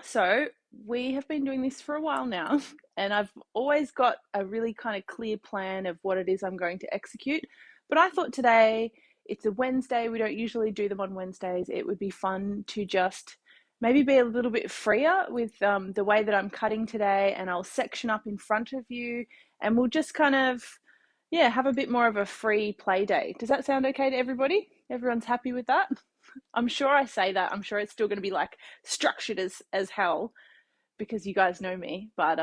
So we have been doing this for a while now, and I've always got a really kind of clear plan of what it is I'm going to execute. But I thought today, it's a Wednesday, we don't usually do them on Wednesdays. It would be fun to just maybe be a little bit freer with the way that I'm cutting today, and I'll section up in front of you, and we'll just kind of, yeah, have a bit more of a free play day. Does that sound okay to everybody? Everyone's happy with that? I'm sure I say that. I'm sure it's still going to be like structured as hell because you guys know me. But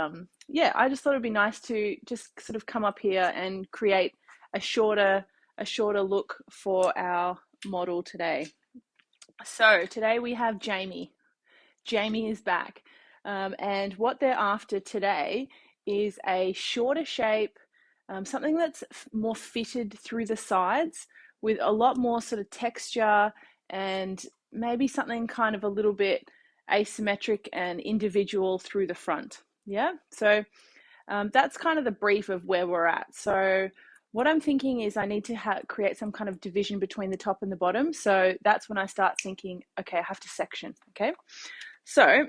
yeah, I just thought it'd be nice to just sort of come up here and create a shorter look for our model today. So today we have Jamie. Jamie is back, and what they're after today is a shorter shape, something that's more fitted through the sides with a lot more sort of texture, and maybe something kind of a little bit asymmetric and individual through the front. Yeah, so that's kind of the brief of where we're at. So what I'm thinking is I need to create some kind of division between the top and the bottom. So that's when I start thinking, okay, I have to section. Okay, so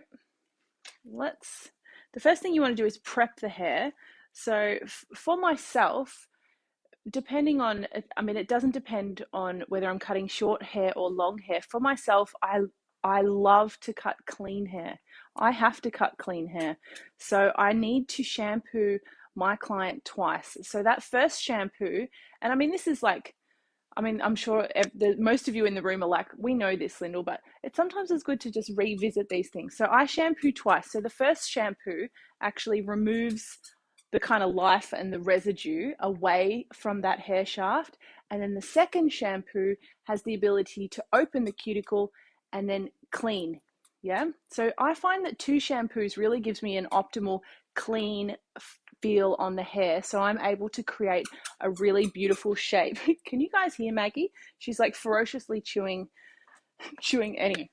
the first thing you want to do is prep the hair. So for myself, depending on, I mean, it doesn't depend on whether I'm cutting short hair or long hair. For myself, I love to cut clean hair. I have to cut clean hair. So I need to shampoo my client twice. So that first shampoo, and I mean, this is like, I mean, I'm sure most of you in the room are like, we know this, Lyndall, but it's sometimes it's good to just revisit these things. So I shampoo twice. So the first shampoo actually removes the kind of life and the residue away from that hair shaft. And then the second shampoo has the ability to open the cuticle and then clean. Yeah. So I find that two shampoos really gives me an optimal clean feel on the hair. So I'm able to create a really beautiful shape. Can you guys hear Maggie? She's like ferociously chewing. Anyway,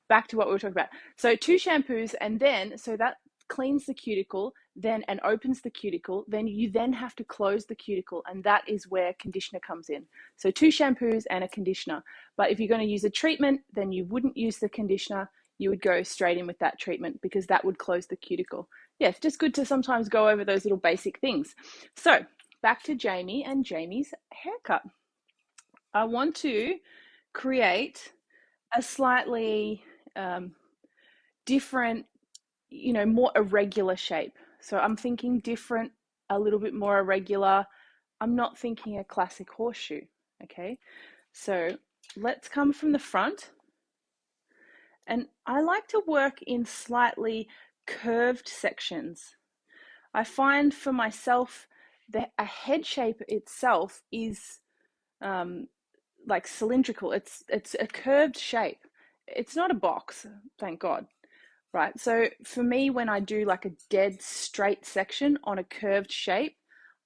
back to what we were talking about. So two shampoos, and then, so that cleans the cuticle then and opens the cuticle, then you then have to close the cuticle, and that is where conditioner comes in. So two shampoos and a conditioner. But if you're going to use a treatment, then you wouldn't use the conditioner, you would go straight in with that treatment because that would close the cuticle. Yeah, it's just good to sometimes go over those little basic things. So back to Jamie and Jamie's haircut. I want to create a slightly different, more irregular shape. So I'm thinking different, a little bit more irregular. I'm not thinking a classic horseshoe. Okay, so let's come from the front. And I like to work in slightly curved sections. I find for myself that a head shape itself is like cylindrical. It's a curved shape. It's not a box, thank God. Right. So for me, when I do like a dead straight section on a curved shape,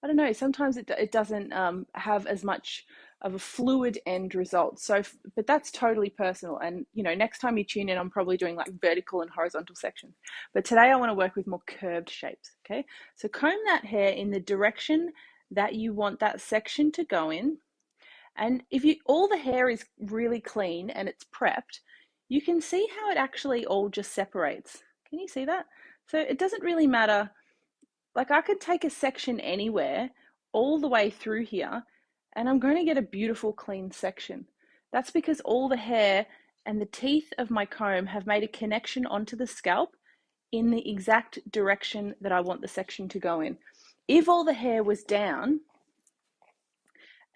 I don't know, sometimes it doesn't have as much of a fluid end result. So, but that's totally personal. And, next time you tune in, I'm probably doing like vertical and horizontal sections. But today I want to work with more curved shapes. Okay. So comb that hair in the direction that you want that section to go in. And if all the hair is really clean and it's prepped, you can see how it actually all just separates. Can you see that? So it doesn't really matter. Like I could take a section anywhere all the way through here and I'm going to get a beautiful clean section. That's because all the hair and the teeth of my comb have made a connection onto the scalp in the exact direction that I want the section to go in. If all the hair was down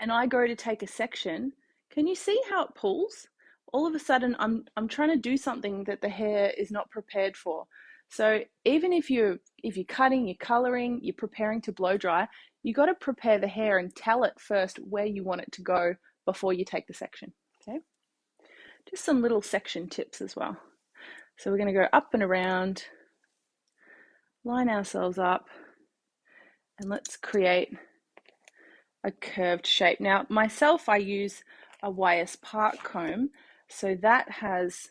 and I go to take a section, can you see how it pulls? All of a sudden, I'm trying to do something that the hair is not prepared for. So even if you're cutting, you're coloring, you're preparing to blow dry, you got to prepare the hair and tell it first where you want it to go before you take the section. Okay, just some little section tips as well. So we're going to go up and around, line ourselves up, and let's create a curved shape. Now, myself, I use a Wyeth Park comb, so that has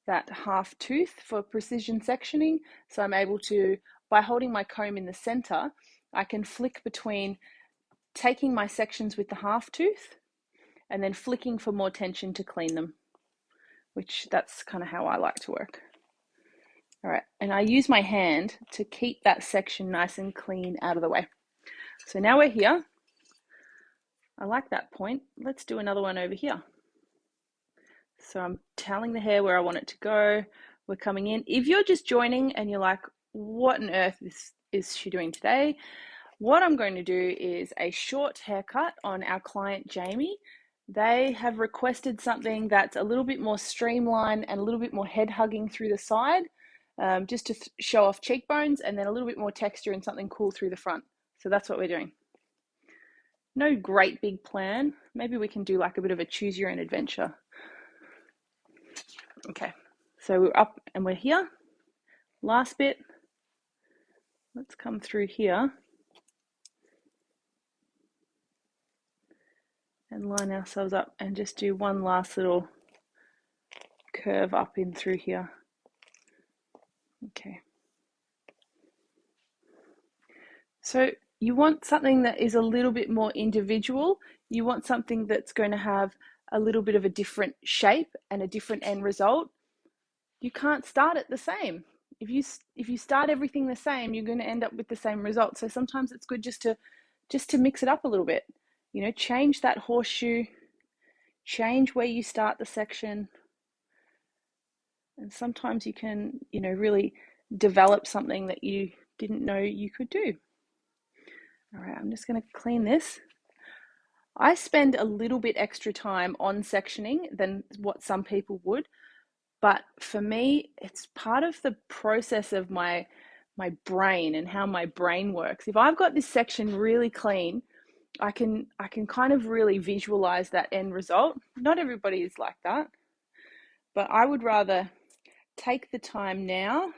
that half tooth for precision sectioning. So I'm able to, by holding my comb in the center, I can flick between taking my sections with the half tooth and then flicking for more tension to clean them, which that's kind of how I like to work. All and I use my hand to keep that section nice and clean out of the way. So now we're here. I like that point. Let's do another one over here. So I'm telling the hair where I want it to go. We're coming in. If you're just joining and you're like, what on earth is she doing today? What I'm going to do is a short haircut on our client Jamie. They have requested something that's a little bit more streamlined and a little bit more head hugging through the side, just to show off cheekbones, and then a little bit more texture and something cool through the front. So that's what we're doing. No great big plan. Maybe we can do like a bit of a choose your own adventure. Okay, so we're up and we're here. Last bit. Let's come through here and line ourselves up and just do one last little curve up in through here. Okay. So you want something that is a little bit more individual. You want something that's going to have a little bit of a different shape and a different end result. You can't start it the same. If you start everything the same, you're going to end up with the same result. So sometimes it's good just to mix it up a little bit. You know, change that horseshoe, change where you start the section. And sometimes you can, you know, really develop something that you didn't know you could do. All right, I'm just going to clean this. I spend a little bit extra time on sectioning than what some people would, but for me, it's part of the process of my brain and how my brain works. If I've got this section really clean, I can kind of really visualize that end result. Not everybody is like that, but I would rather take the time now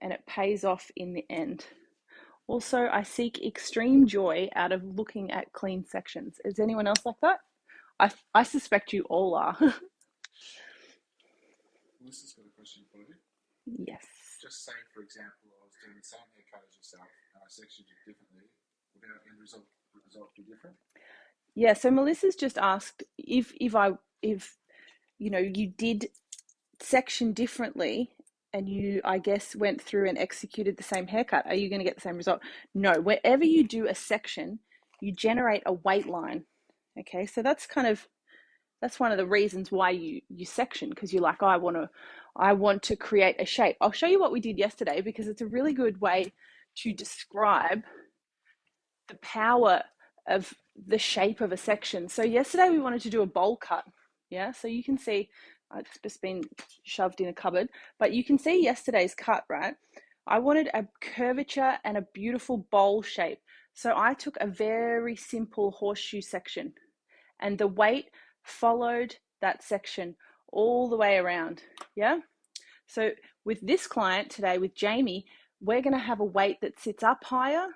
and it pays off in the end. Also, I seek extreme joy out of looking at clean sections. Is anyone else like that? I suspect you all are. Melissa's got a question for you. Yes. Just say, for example, I was doing the same haircut as yourself and I sectioned it differently. Would our end result be different? Yeah, so Melissa's just asked if you know you did section differently and you, I guess, went through and executed the same haircut, are you going to get the same result? No, wherever you do a section, you generate a weight line. Okay, so that's one of the reasons why you section, because you're like, oh, I want to create a shape. I'll show you what we did yesterday because it's a really good way to describe the power of the shape of a section. So yesterday we wanted to do a bowl cut. Yeah, so you can see it's just been shoved in a cupboard, but you can see yesterday's cut, right? I wanted a curvature and a beautiful bowl shape. So I took a very simple horseshoe section and the weight followed that section all the way around. Yeah. So with this client today, with Jamie, we're going to have a weight that sits up higher.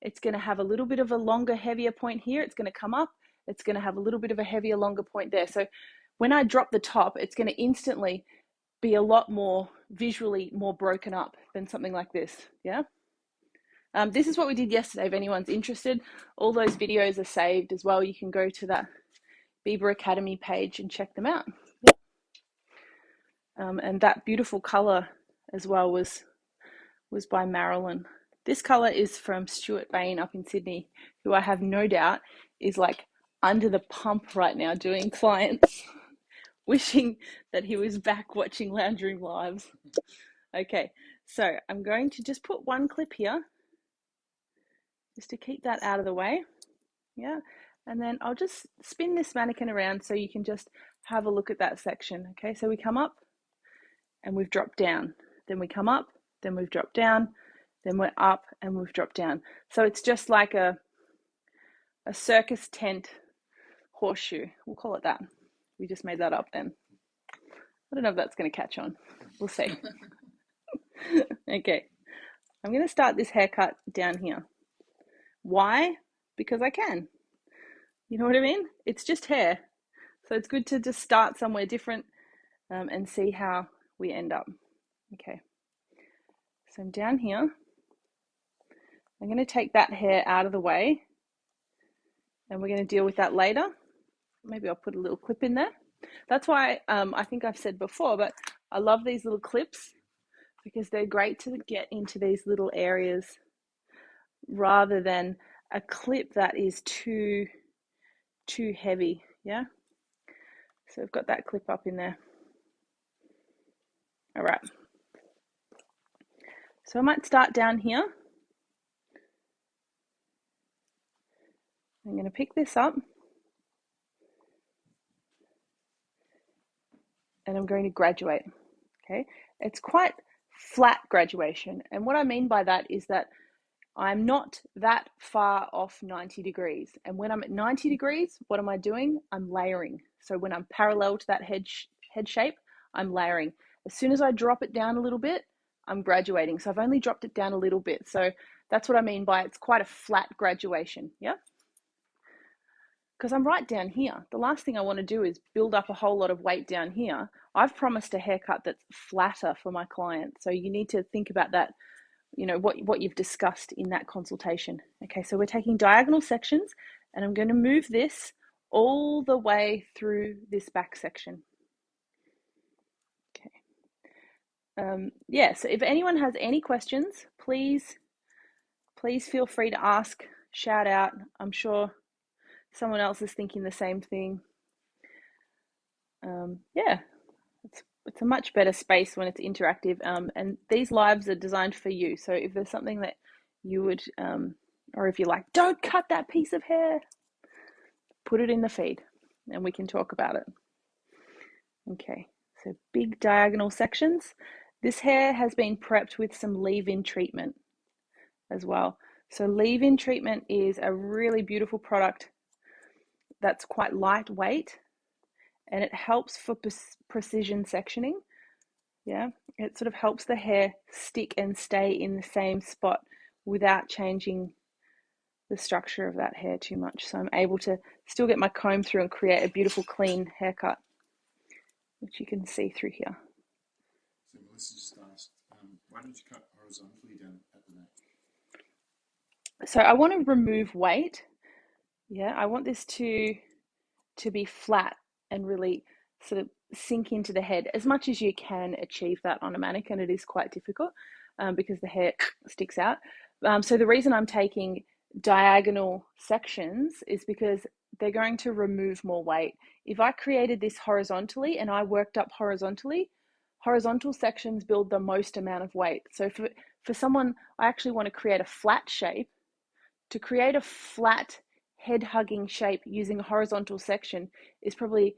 It's going to have a little bit of a longer, heavier point here. It's going to come up. It's going to have a little bit of a heavier, longer point there. So when I drop the top, it's going to instantly be a lot more visually more broken up than something like this. Yeah. This is what we did yesterday. If anyone's interested, all those videos are saved as well. You can go to that Bieber Academy page and check them out. Yep. And that beautiful color as well was by Marilyn. This color is from Stuart Bain up in Sydney, who I have no doubt is like under the pump right now doing clients, wishing that he was back watching Lounge Room Lives. Okay, so I'm going to just put one clip here just to keep that out of the way. Yeah, and then I'll just spin this mannequin around so you can just have a look at that section. Okay, so we come up and we've dropped down. Then we come up, then we've dropped down, then we're up and we've dropped down. So it's just like a circus tent horseshoe. We'll call it that. We just made that up then. I don't know if that's going to catch on. We'll see. Okay. I'm going to start this haircut down here. Why? Because I can. You know what I mean? It's just hair. So it's good to just start somewhere different and see how we end up. Okay. So I'm down here. I'm going to take that hair out of the way and we're going to deal with that later. Maybe I'll put a little clip in there. That's why I think I've said before, but I love these little clips because they're great to get into these little areas rather than a clip that is too heavy. Yeah, so I've got that clip up in there. All right, so I might start down here. I'm going to pick this up and I'm going to graduate. Okay, it's quite flat graduation, and what I mean by that is that I'm not that far off 90 degrees. And when I'm at 90 degrees, what am I doing? I'm layering. So when I'm parallel to that head shape, I'm layering. As soon as I drop it down a little bit, I'm graduating. So I've only dropped it down a little bit. So that's what I mean by it's quite a flat graduation. Yeah. Because I'm right down here. The last thing I want to do is build up a whole lot of weight down here. I've promised a haircut that's flatter for my client. So you need to think about that, what you've discussed in that consultation. Okay, so we're taking diagonal sections and I'm going to move this all the way through this back section. Okay. Yeah, so if anyone has any questions, please feel free to ask, shout out. I'm sure someone else is thinking the same thing. Yeah, it's a much better space when it's interactive. And these lives are designed for you. So if there's something that you would, or if you're like, don't cut that piece of hair, put it in the feed and we can talk about it. Okay, so big diagonal sections. This hair has been prepped with some leave-in treatment as well. So leave-in treatment is a really beautiful product that's quite lightweight and it helps for precision sectioning. Yeah, it sort of helps the hair stick and stay in the same spot without changing the structure of that hair too much. So I'm able to still get my comb through and create a beautiful clean haircut, which you can see through here. So Melissa just asked, why don't you cut horizontally down at the neck? So I want to remove weight. Yeah, I want this to be flat and really sort of sink into the head as much as you can achieve that on a mannequin. It is quite difficult because the hair sticks out. So the reason I'm taking diagonal sections is because they're going to remove more weight. If I created this horizontally and I worked up horizontally, horizontal sections build the most amount of weight. So for someone, I actually want to create a flat shape. To create a flat head hugging shape using a horizontal section is probably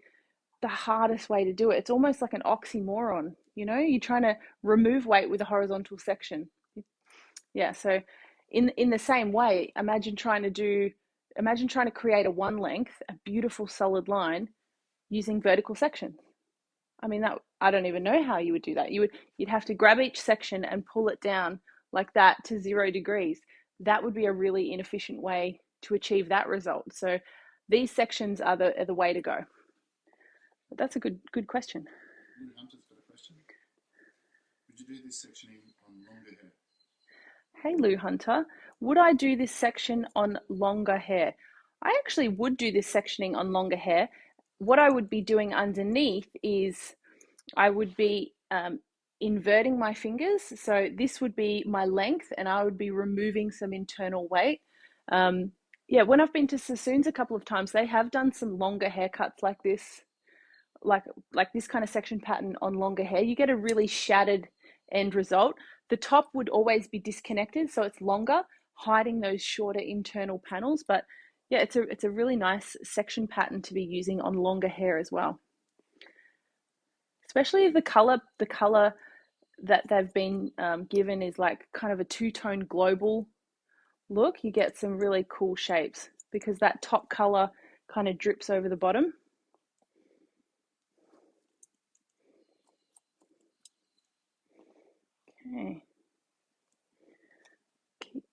the hardest way to do it. It's almost like an oxymoron, you're trying to remove weight with a horizontal section. Yeah, so in the same way, imagine trying to create a one length, a beautiful solid line using vertical sections. I mean, that I don't even know how you would do that. You'd have to grab each section and pull it down like that to 0 degrees. That would be a really inefficient way to achieve that result. So these sections are the way to go. But that's a good question. Lou Hunter's got a question. Would you do this sectioning on longer hair? Hey Lou Hunter, would I do this section on longer hair? I actually would do this sectioning on longer hair. What I would be doing underneath is I would be inverting my fingers. So this would be my length and I would be removing some internal weight. Yeah, when I've been to Sassoons a couple of times, they have done some longer haircuts like this, like this kind of section pattern on longer hair. You get a really shattered end result. The top would always be disconnected, so it's longer, hiding those shorter internal panels. But yeah, it's a really nice section pattern to be using on longer hair as well. Especially if the color that they've been given is like kind of a two-tone global look, you get some really cool shapes because that top color kind of drips over the bottom. Okay.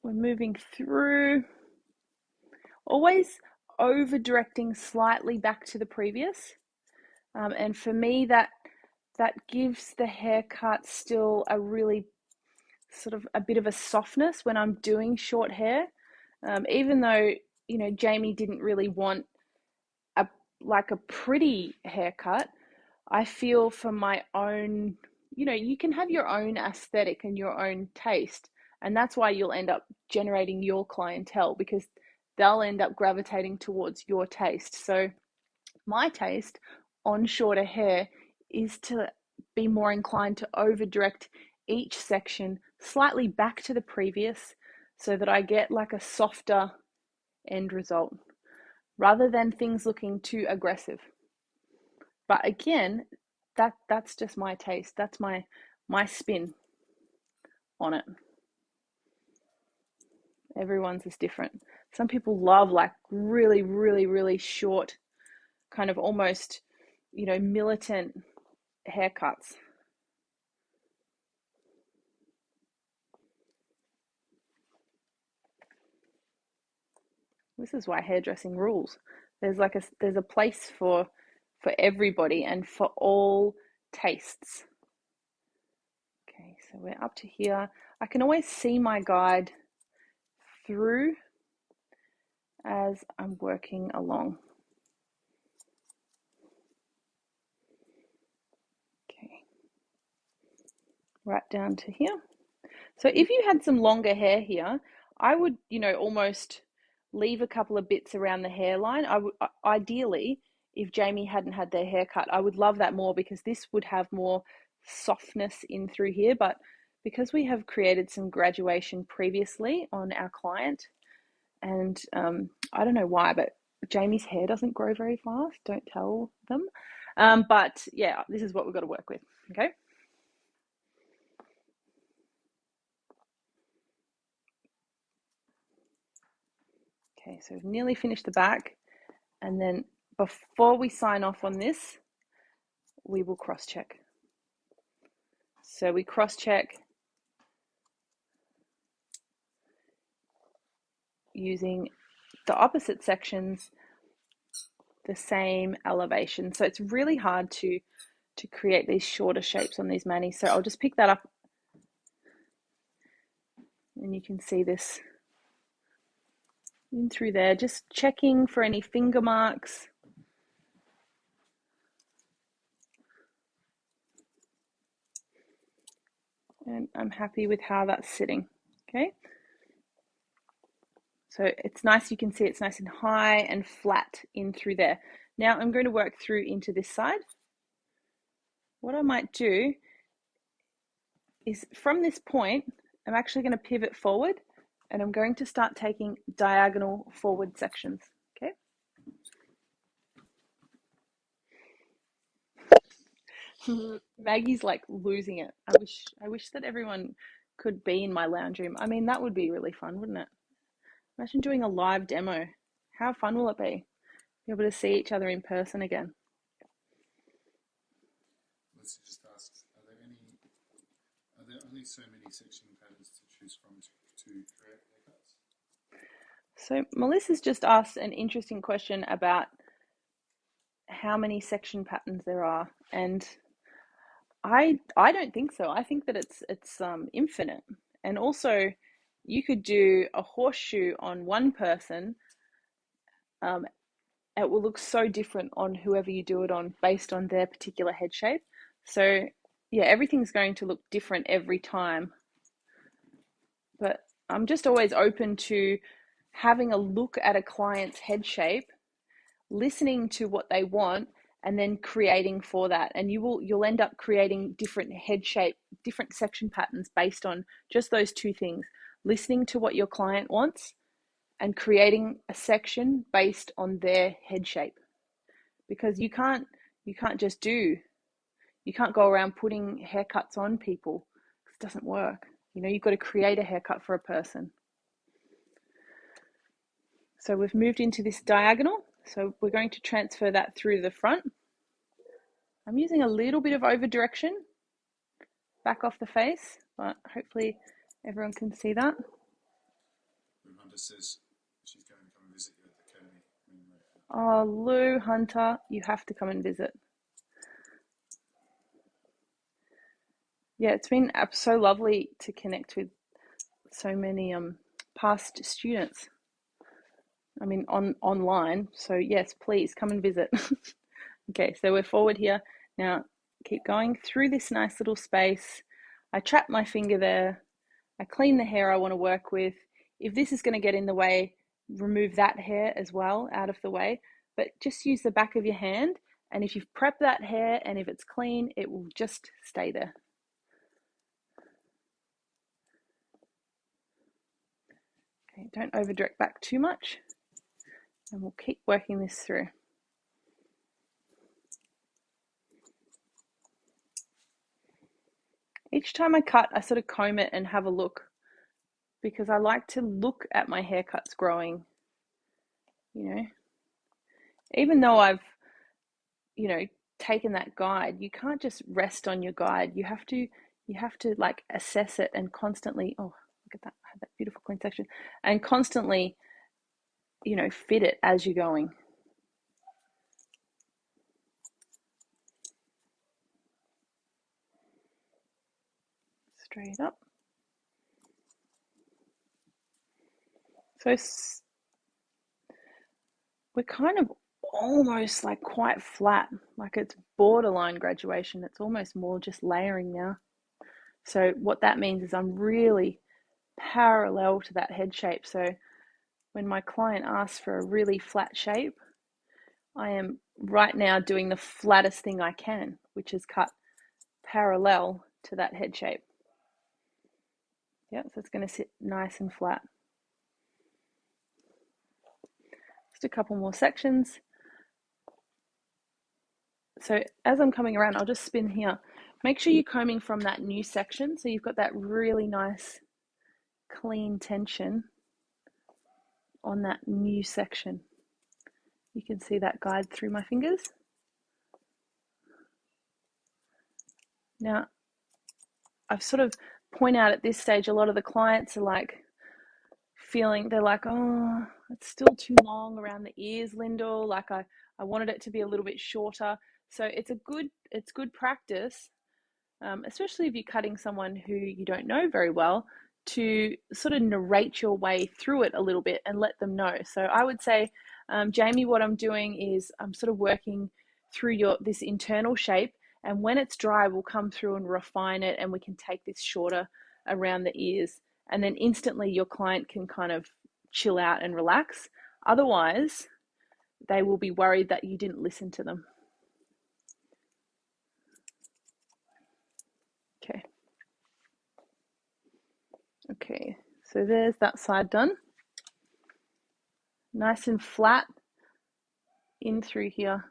We're moving through. Always over directing slightly back to the previous. And for me, that gives the haircut still a really sort of a bit of a softness when I'm doing short hair. Even though, Jamie didn't really want a pretty haircut, I feel for my own you can have your own aesthetic and your own taste, and that's why you'll end up generating your clientele, because they'll end up gravitating towards your taste. So my taste on shorter hair is to be more inclined to over direct each section slightly back to the previous, so that I get like a softer end result rather than things looking too aggressive. But again, that's just my taste. That's my spin on it. Everyone's is different. Some people love like really, really, really short, kind of almost, militant haircuts. This is why hairdressing rules. There's a place for everybody and for all tastes. Okay, so we're up to here. I can always see my guide through as I'm working along. Okay, right down to here. So if you had some longer hair here, I would, almost leave a couple of bits around the hairline. I would ideally, if Jamie hadn't had their hair cut, I would love that more, because this would have more softness in through here. But because we have created some graduation previously on our client, and I don't know why, but Jamie's hair doesn't grow very fast. Don't tell them. But yeah, this is what we've got to work with. Okay. Okay, so we've nearly finished the back, and then before we sign off on this, we will cross check. So we cross check using the opposite sections, the same elevation. So it's really hard to create these shorter shapes on these manis. So I'll just pick that up, and you can see this in through there, just checking for any finger marks. And I'm happy with how that's sitting. Okay. So it's nice, you can see it's nice and high and flat in through there. Now I'm going to work through into this side. What I might do is, from this point, I'm actually going to pivot forward, and I'm going to start taking diagonal forward sections. Okay. Maggie's like losing it. I wish that everyone could be in my lounge room. I mean, that would be really fun, wouldn't it? Imagine doing a live demo. How fun will it be? Be able to see each other in person again. Let's just ask, are there only so many section patterns to choose from to create haircuts? So Melissa's just asked an interesting question about how many section patterns there are, and I don't think so. I think that it's infinite. And also, you could do a horseshoe on one person. It will look so different on whoever you do it on, based on their particular head shape. So yeah, everything's going to look different every time. But I'm just always open to having a look at a client's head shape, listening to what they want, and then creating for that. And you'll end up creating different head shape, different section patterns based on just those two things: listening to what your client wants and creating a section based on their head shape. Because you can't just you can't go around putting haircuts on people. It doesn't work. You've got to create a haircut for a person. So we've moved into this diagonal. So we're going to transfer that through to the front. I'm using a little bit of over direction back off the face, but hopefully everyone can see that. Hunter says she's going to come and visit you at the academy. Oh, Lou, Hunter, you have to come and visit. Yeah, it's been so lovely to connect with so many past students. I mean, online. So yes, please come and visit. Okay, so we're forward here. Now, Keep going through this nice little space. I trap my finger there. I clean the hair I want to work with. If this is going to get in the way, remove that hair as well out of the way, but just use the back of your hand, and if you've prepped that hair and if it's clean, it will just stay there. Okay, don't over direct back too much, and we'll keep working this through. Each time I cut, I sort of comb it and have a look, because I like to look at my haircuts growing, even though I've, taken that guide, you can't just rest on your guide. You have to like assess it and constantly, oh, look at that, I have that beautiful clean section, and constantly, fit it as you're going. Straight up. So we're kind of almost like quite flat, like it's borderline graduation. It's almost more just layering now. So what that means is I'm really parallel to that head shape. So when my client asks for a really flat shape, I am right now doing the flattest thing I can, which is cut parallel to that head shape. Yeah, so it's going to sit nice and flat. Just a couple more sections. So as I'm coming around, I'll just spin here. Make sure you're combing from that new section, so you've got that really nice clean tension on that new section. You can see that guide through my fingers. Now, I've sort of point out at this stage, a lot of the clients are like they're like, oh, it's still too long around the ears, Lyndall. Like I wanted it to be a little bit shorter. So it's good practice, especially if you're cutting someone who you don't know very well, to sort of narrate your way through it a little bit and let them know. So I would say, Jamie, what I'm doing is I'm sort of working through this internal shape, and when it's dry, we'll come through and refine it, and we can take this shorter around the ears, and then instantly your client can kind of chill out and relax. Otherwise, they will be worried that you didn't listen to them. Okay, so there's that side done. Nice and flat in through here.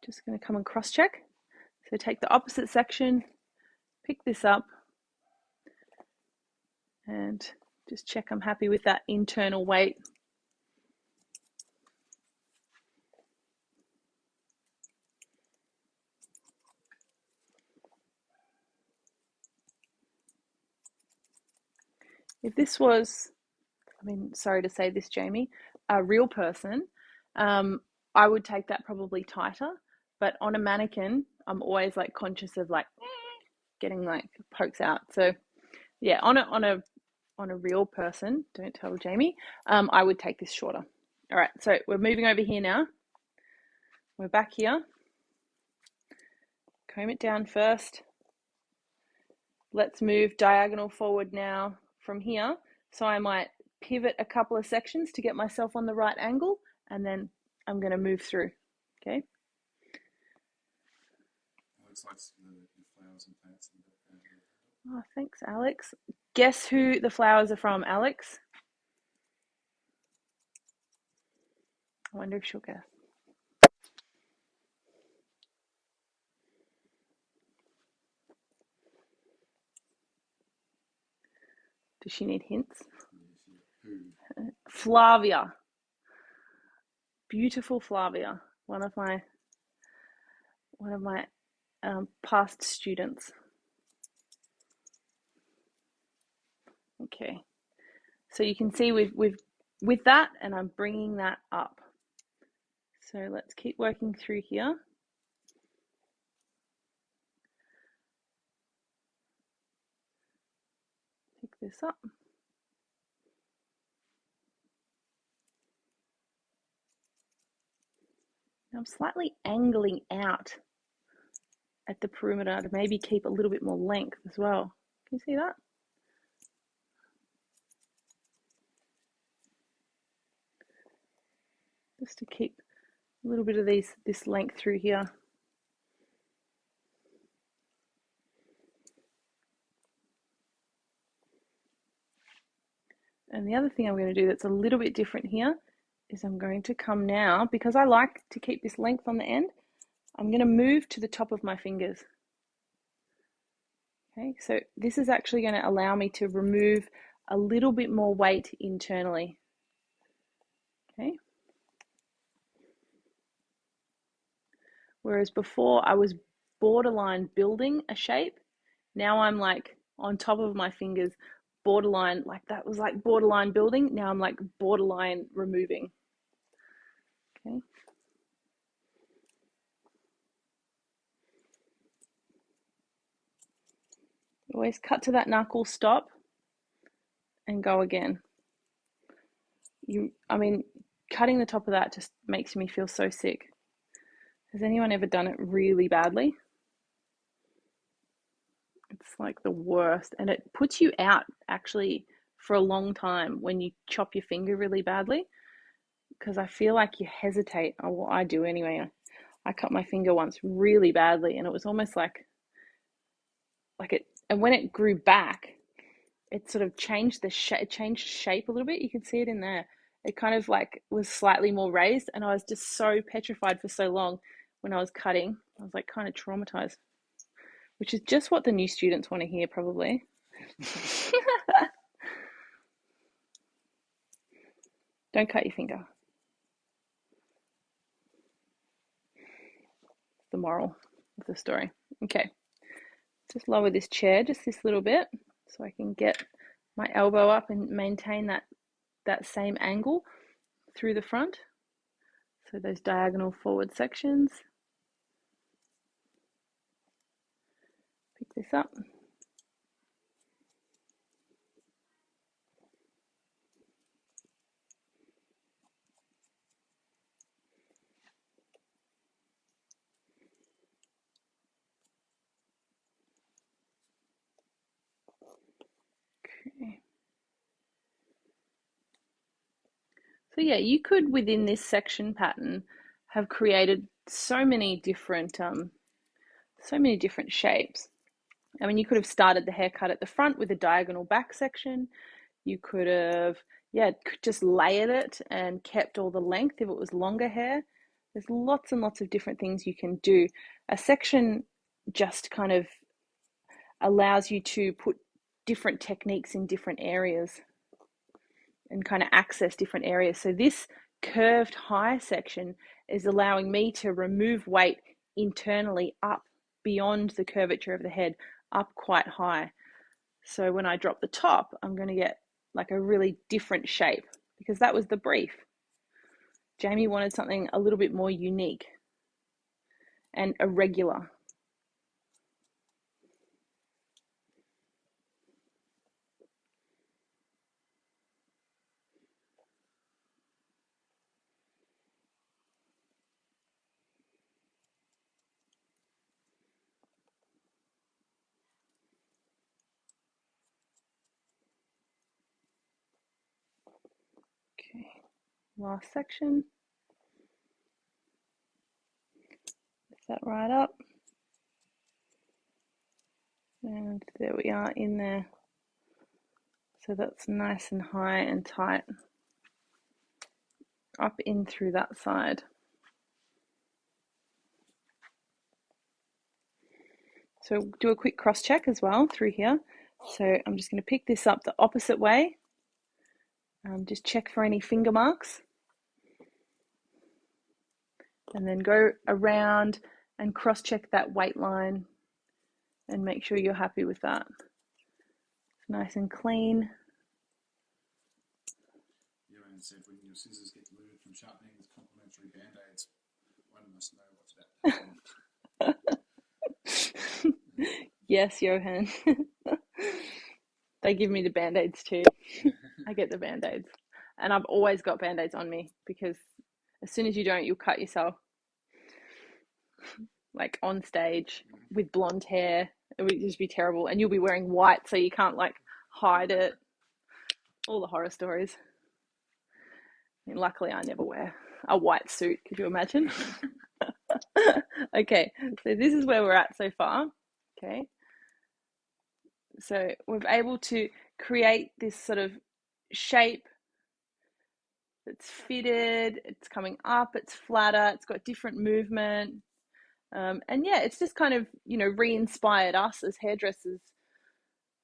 Just going to come and cross check. So take the opposite section, pick this up, and just check I'm happy with that internal weight. If this was, sorry to say this, Jamie, a real person, I would take that probably tighter. But on a mannequin, I'm always like conscious of like getting like pokes out. So yeah, on a real person, don't tell Jamie, I would take this shorter. All right, so we're moving over here now. We're back here. Comb it down first. Let's move diagonal forward now from here. So I might pivot a couple of sections to get myself on the right angle, and then I'm going to move through. Okay. Looks like the flowers and plants in the background. Oh, thanks, Alex. Guess who the flowers are from, Alex? I wonder if she'll guess. Does she need hints? Flavia. Beautiful Flavia. One of my past students. Okay. So you can see with that, and I'm bringing that up. So let's keep working through here. Pick this up. I'm slightly angling out at the perimeter to maybe keep a little bit more length as well. Can you see that? Just to keep a little bit of this length through here. And the other thing I'm going to do that's a little bit different here is I'm going to come now, because I like to keep this length on the end, I'm going to move to the top of my fingers. Okay, so this is actually going to allow me to remove a little bit more weight internally. Okay. Whereas before I was borderline building a shape, now I'm like on top of my fingers, borderline, like that was like borderline building. Now I'm like borderline removing. Okay. Always cut to that knuckle, stop, and go again. I mean, cutting the top of that just makes me feel so sick. Has anyone ever done it really badly? It's like the worst, and it puts you out actually for a long time when you chop your finger really badly, because I feel like you hesitate. Oh, well, I do anyway. I cut my finger once really badly, and it was almost like it. And when it grew back, it sort of changed the shape. It changed shape a little bit. You can see it in there. It kind of like was slightly more raised, and I was just so petrified for so long when I was cutting. I was like kind of traumatized, which is just what the new students want to hear, probably. Don't cut your finger. The moral of the story. Okay, just lower this chair just this little bit so I can get my elbow up and maintain that same angle through the front. So those diagonal forward sections. Pick this up. Okay. So yeah, you could within this section pattern have created so many different shapes. I mean, you could have started the haircut at the front with a diagonal back section. You could have, yeah, just layered it and kept all the length if it was longer hair. There's lots and lots of different things you can do. A section just kind of allows you to put different techniques in different areas and kind of access different areas. So this curved high section is allowing me to remove weight internally up beyond the curvature of the head, up quite high. So when I drop the top, I'm going to get like a really different shape, because that was the brief. Jamie wanted something a little bit more unique and irregular. Okay, last section. Lift that right up. And there we are in there. So that's nice and high and tight. Up in through that side. So do a quick cross check as well through here. So I'm just going to pick this up the opposite way. Just check for any finger marks. And then go around and cross check that weight line and make sure you're happy with that. It's nice and clean. Joanne said when your scissors get looted from sharpening with complimentary band-aids, one must know what's about to happen. Yes, Johan. They give me the band-aids too. I get the band-aids. And I've always got band-aids on me, because as soon as you don't, you'll cut yourself. like on stage with blonde hair. It would just be terrible. And you'll be wearing white, so you can't like hide it. All the horror stories. And luckily, I never wear a white suit. Could you imagine? Okay, so this is where we're at so far. Okay, so we're able to create this sort of shape that's fitted, it's coming up, it's flatter, it's got different movement. And yeah, it's just kind of, re-inspired us as hairdressers.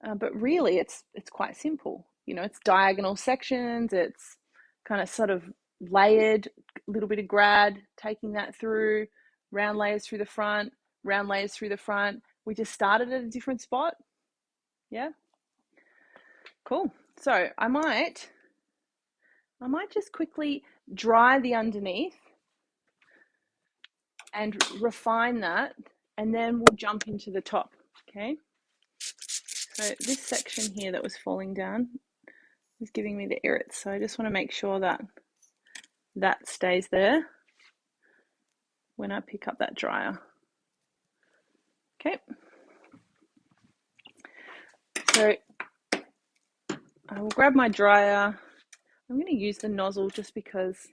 But really, it's quite simple. It's diagonal sections, it's kind of sort of layered, a little bit of grad, taking that through, round layers through the front, round layers through the front. We just started at a different spot. Yeah, cool. So I might just quickly dry the underneath and refine that, and then we'll jump into the top. Okay, so this section here that was falling down is giving me the irrits, so I just want to make sure that that stays there when I pick up that dryer. Okay, so I will grab my dryer. I'm going to use the nozzle just because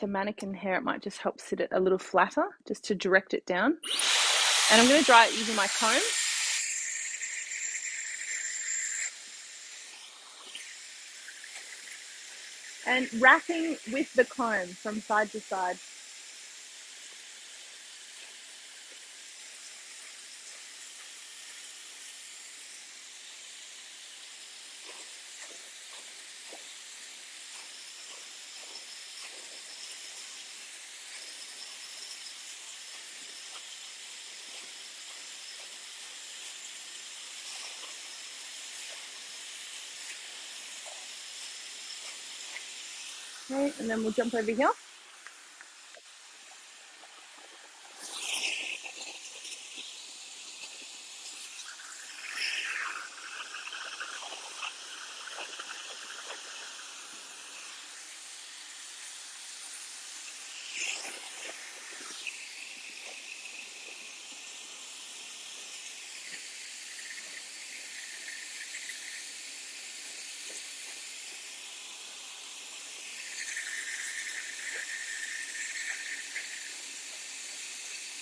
the mannequin hair, it might just help sit it a little flatter, just to direct it down. And I'm going to dry it using my comb. And wrapping with the comb from side to side. Okay, and then we'll jump over here.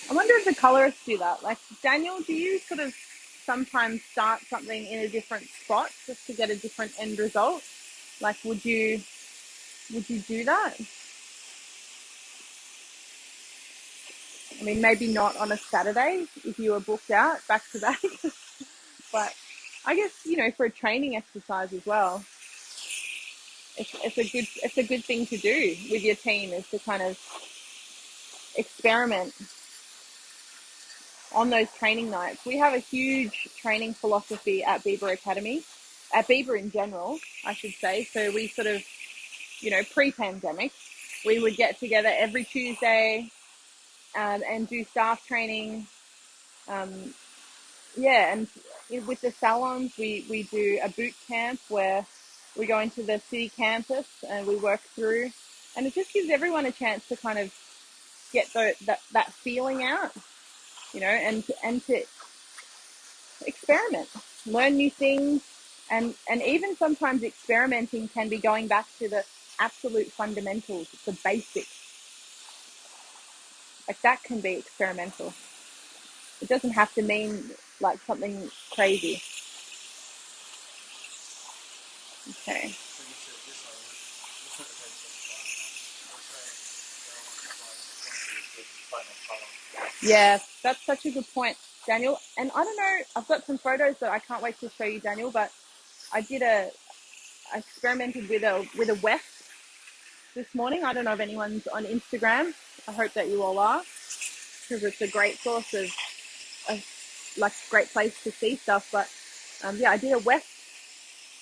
I wonder if the colorists do that. Like, Daniel, do you sort of sometimes start something in a different spot just to get a different end result? Like, would you do that? I mean, maybe not on a Saturday if you were booked out back to back, but I guess, for a training exercise as well, it's a good thing to do with your team, is to kind of experiment on those training nights. We have a huge training philosophy at Bieber Academy, at Bieber in general, I should say. So we sort of, pre-pandemic, we would get together every Tuesday, and do staff training. Um, yeah, and with the salons, we do a boot camp where we go into the city campus and we work through, and it just gives everyone a chance to kind of get that feeling out, and to experiment, learn new things, and even sometimes experimenting can be going back to the absolute fundamentals, the basics. Like, that can be experimental. It doesn't have to mean like something crazy. Okay. Yeah, that's such a good point, Daniel. And I don't know, I've got some photos that I can't wait to show you, Daniel. But I experimented with a weft this morning. I don't know if anyone's on Instagram. I hope that you all are, because it's a great source of like, great place to see stuff. But yeah, I did a weft,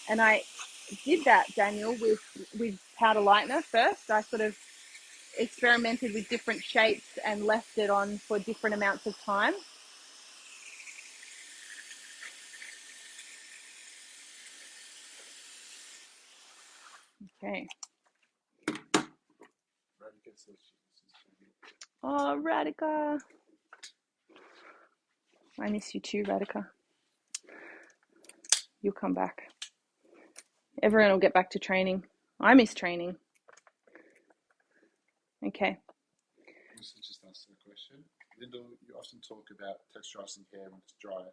and I did that, Daniel, with powder lightener first. I sort of experimented with different shapes and left it on for different amounts of time. Okay. Oh, Radhika. I miss you too, Radhika. You'll come back. Everyone will get back to training. I miss training. Okay. Listen, just answer the question. Lyndall, you often talk about texturizing hair when it's dry.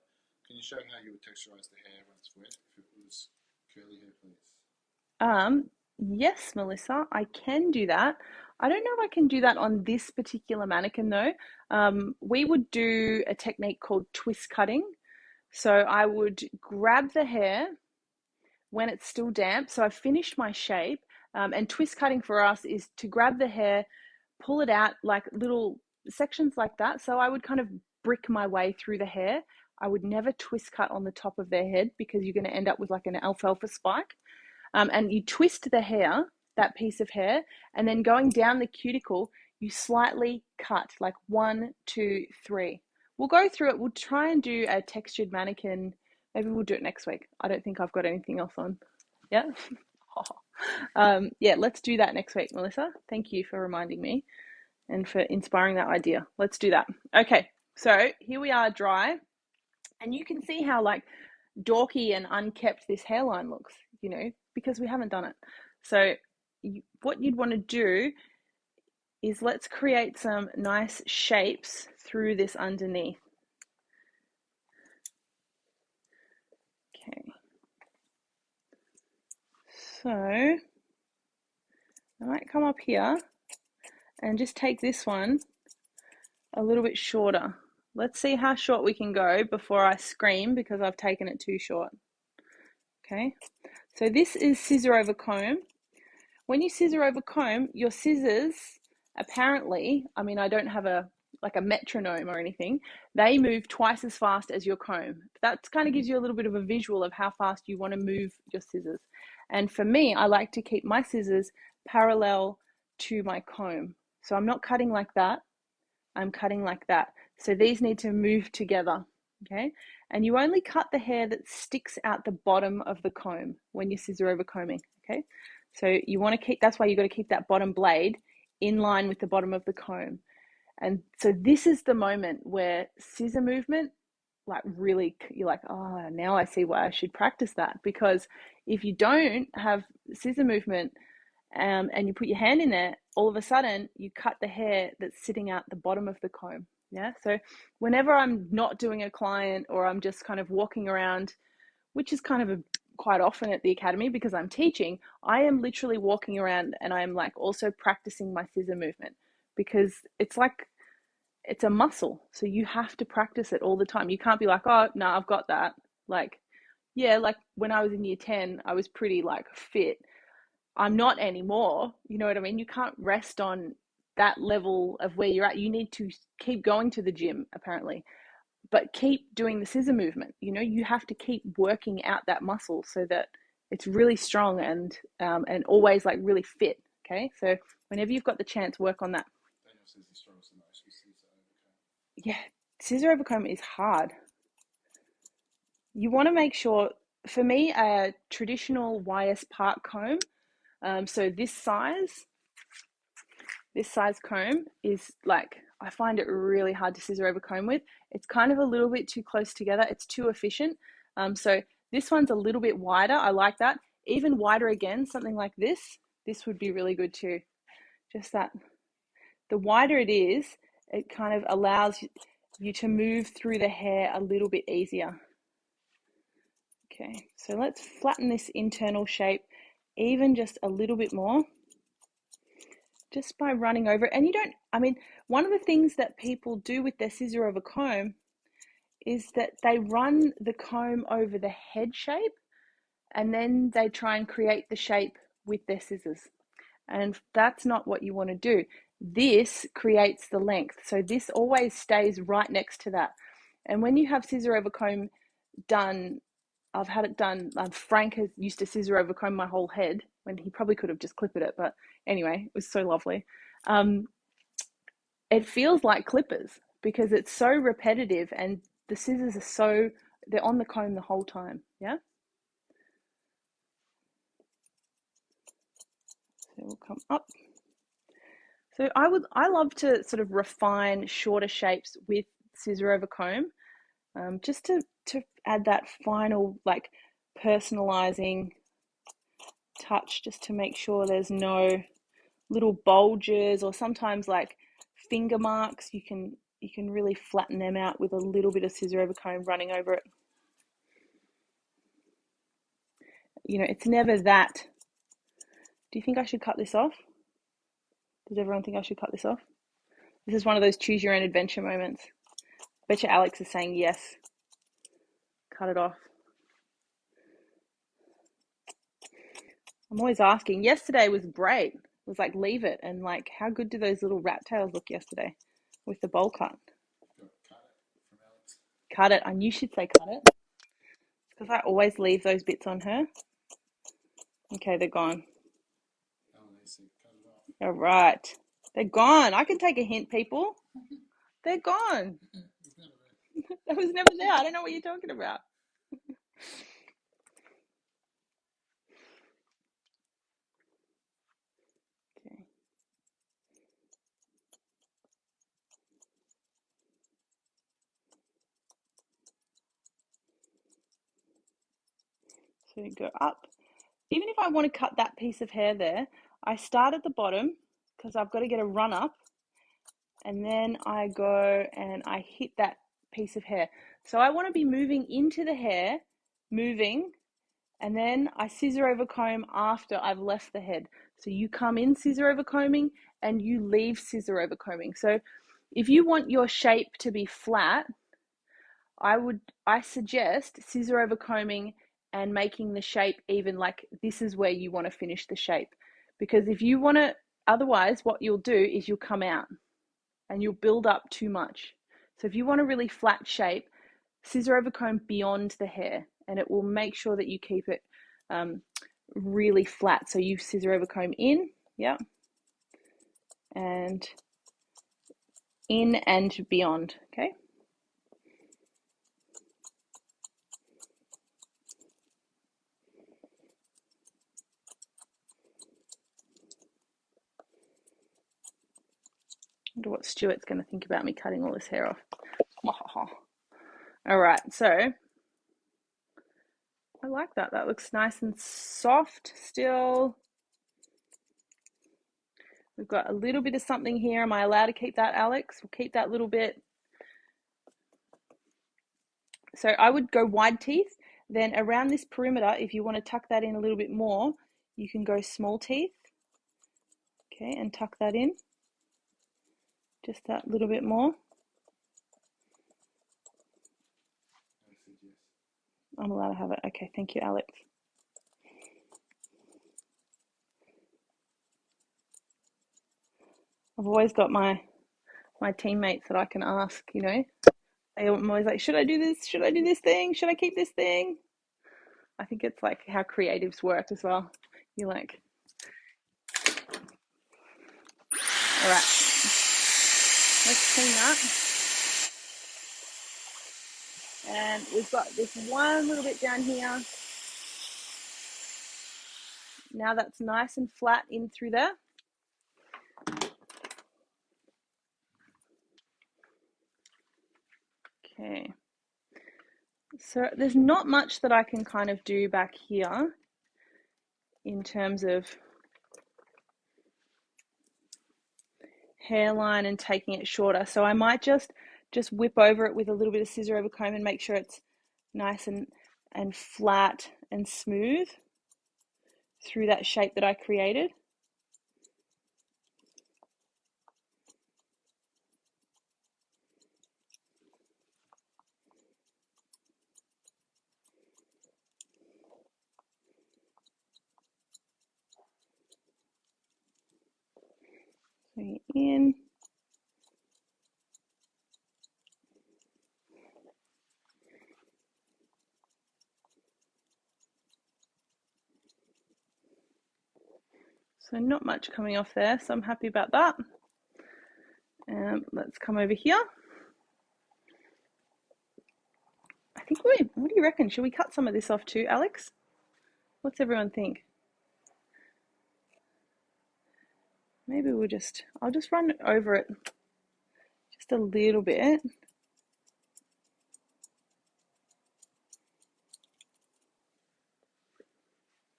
Can you show how you would texturize the hair when it's wet if it was curly hair, please? Yes, Melissa, I can do that. I don't know if I can do that on this particular mannequin though. We would do a technique called twist cutting. So I would grab the hair when it's still damp. So I've finished my shape. And twist cutting for us is to grab the hair, pull it out like little sections like that. So I would kind of brick my way through the hair. I would never twist cut on the top of their head because you're going to end up with like an alfalfa spike. And you twist the hair, that piece of hair, and then going down the cuticle, you slightly cut like 1, 2, 3. We'll go through it. We'll try and do a textured mannequin. Maybe we'll do it next week. I don't think I've got anything else on. Yeah. Yeah, let's do that next week, Melissa. Thank you for reminding me and for inspiring that idea. Let's do that. Okay, so here we are dry. And you can see how like dorky and unkept this hairline looks, because we haven't done it. So what you'd want to do is let's create some nice shapes through this underneath. Okay. So I might come up here and just take this one a little bit shorter. Let's see how short we can go before I scream because I've taken it too short. Okay. So this is scissor over comb. When you scissor over comb, your scissors apparently, I don't have a metronome or anything, they move twice as fast as your comb. That kind of gives you a little bit of a visual of how fast you want to move your scissors. And for me, I like to keep my scissors parallel to my comb. So I'm not cutting like that, I'm cutting like that. So these need to move together, okay? And you only cut the hair that sticks out the bottom of the comb when you scissor over combing, okay? So you want to keep, that's why you got to keep that bottom blade in line with the bottom of the comb. And so this is the moment where scissor movement, like really, you're like, oh, now I see why I should practice that. Because if you don't have scissor movement, and you put your hand in there, all of a sudden you cut the hair that's sitting out the bottom of the comb. Yeah. So whenever I'm not doing a client or I'm just kind of walking around, which is kind of quite often at the academy because I'm teaching, I am literally walking around and I'm like also practicing my scissor movement because it's like it's a muscle. So you have to practice it all the time. You can't be like, oh no, I've got that. Like, yeah, like when I was in year 10, I was pretty like fit. I'm not anymore. You know what I mean? You can't rest on that level of where you're at. You need to keep going to the gym, apparently, but keep doing the scissor movement. You have to keep working out that muscle so that it's really strong and always like really fit. Okay, so whenever you've got the chance, work on that. Daniel says he struggles the most with scissor overcomb. Yeah, scissor overcomb is hard. You want to make sure. For me, a traditional YS Park comb. So this size comb is like, I find it really hard to scissor over comb with. It's kind of a little bit too close together. It's too efficient. So this one's a little bit wider. I like that. Even wider again, something like this would be really good too. Just that. The wider it is, it kind of allows you to move through the hair a little bit easier. Okay, so let's flatten this internal shape even just a little bit more. Just by running over it. And one of the things that people do with their scissor over comb is that they run the comb over the head shape and then they try and create the shape with their scissors. And that's not what you want to do. This creates the length. So this always stays right next to that. And when you have scissor over comb done, I've had it done. Frank has used to scissor over comb my whole head when he probably could have just clipped it, but anyway, it was so lovely. It feels like clippers because it's so repetitive and the scissors they're on the comb the whole time. Yeah. So we'll come up. So I love to sort of refine shorter shapes with scissor over comb, just to add that final like personalizing touch, just to make sure there's no little bulges or sometimes like finger marks. You can really flatten them out with a little bit of scissor over comb running over it. You know, it's never that. Do you think I should cut this off? Does everyone think I should cut this off? This is one of those choose your own adventure moments. I bet you Alex is saying yes. Cut it off. I'm always asking. Yesterday was great. It was like, leave it. And like, how good do those little rat tails look yesterday with the bowl cut? Cut it. I knew she'd say cut it. Because I always leave those bits on her. Okay, they're gone. All right. They're gone. I can take a hint, people. They're gone. That was never there. I don't know what you're talking about. Okay. So you go up. Even if I want to cut that piece of hair there, I start at the bottom because I've got to get a run up, and then I go and I hit that piece of hair. So I want to be moving into the hair, moving, and then I scissor over comb after I've left the head. So you come in scissor over combing and you leave scissor over combing. So if you want your shape to be flat, I suggest scissor over combing and making the shape even, like this is where you want to finish the shape. Because if you want to, otherwise what you'll do is you'll come out and you'll build up too much. So if you want a really flat shape, scissor over comb beyond the hair, and it will make sure that you keep it really flat. So you scissor over comb in, yeah, and in and beyond, okay? I wonder what Stuart's going to think about me cutting all this hair off. All right, so I like that. That looks nice and soft still. We've got a little bit of something here. Am I allowed to keep that, Alex? We'll keep that little bit. So I would go wide teeth. Then around this perimeter, if you want to tuck that in a little bit more, you can go small teeth. Okay, and tuck that in. Just that little bit more. I'm allowed to have it. Okay, thank you, Alex. I've always got my teammates that I can ask, you know. I'm always like, should I do this? Should I do this thing? Should I keep this thing? I think it's like how creatives work as well. You're like, all right, let's clean that. And we've got this one little bit down here. Now that's nice and flat in through there. Okay. So there's not much that I can kind of do back here in terms of hairline and taking it shorter. So I might just whip over it with a little bit of scissor over comb and make sure it's nice and flat and smooth through that shape that I created. So in. So not much coming off there, so I'm happy about that. Let's come over here. I think what do you reckon? Should we cut some of this off too, Alex? What's everyone think? Maybe I'll just run over it just a little bit.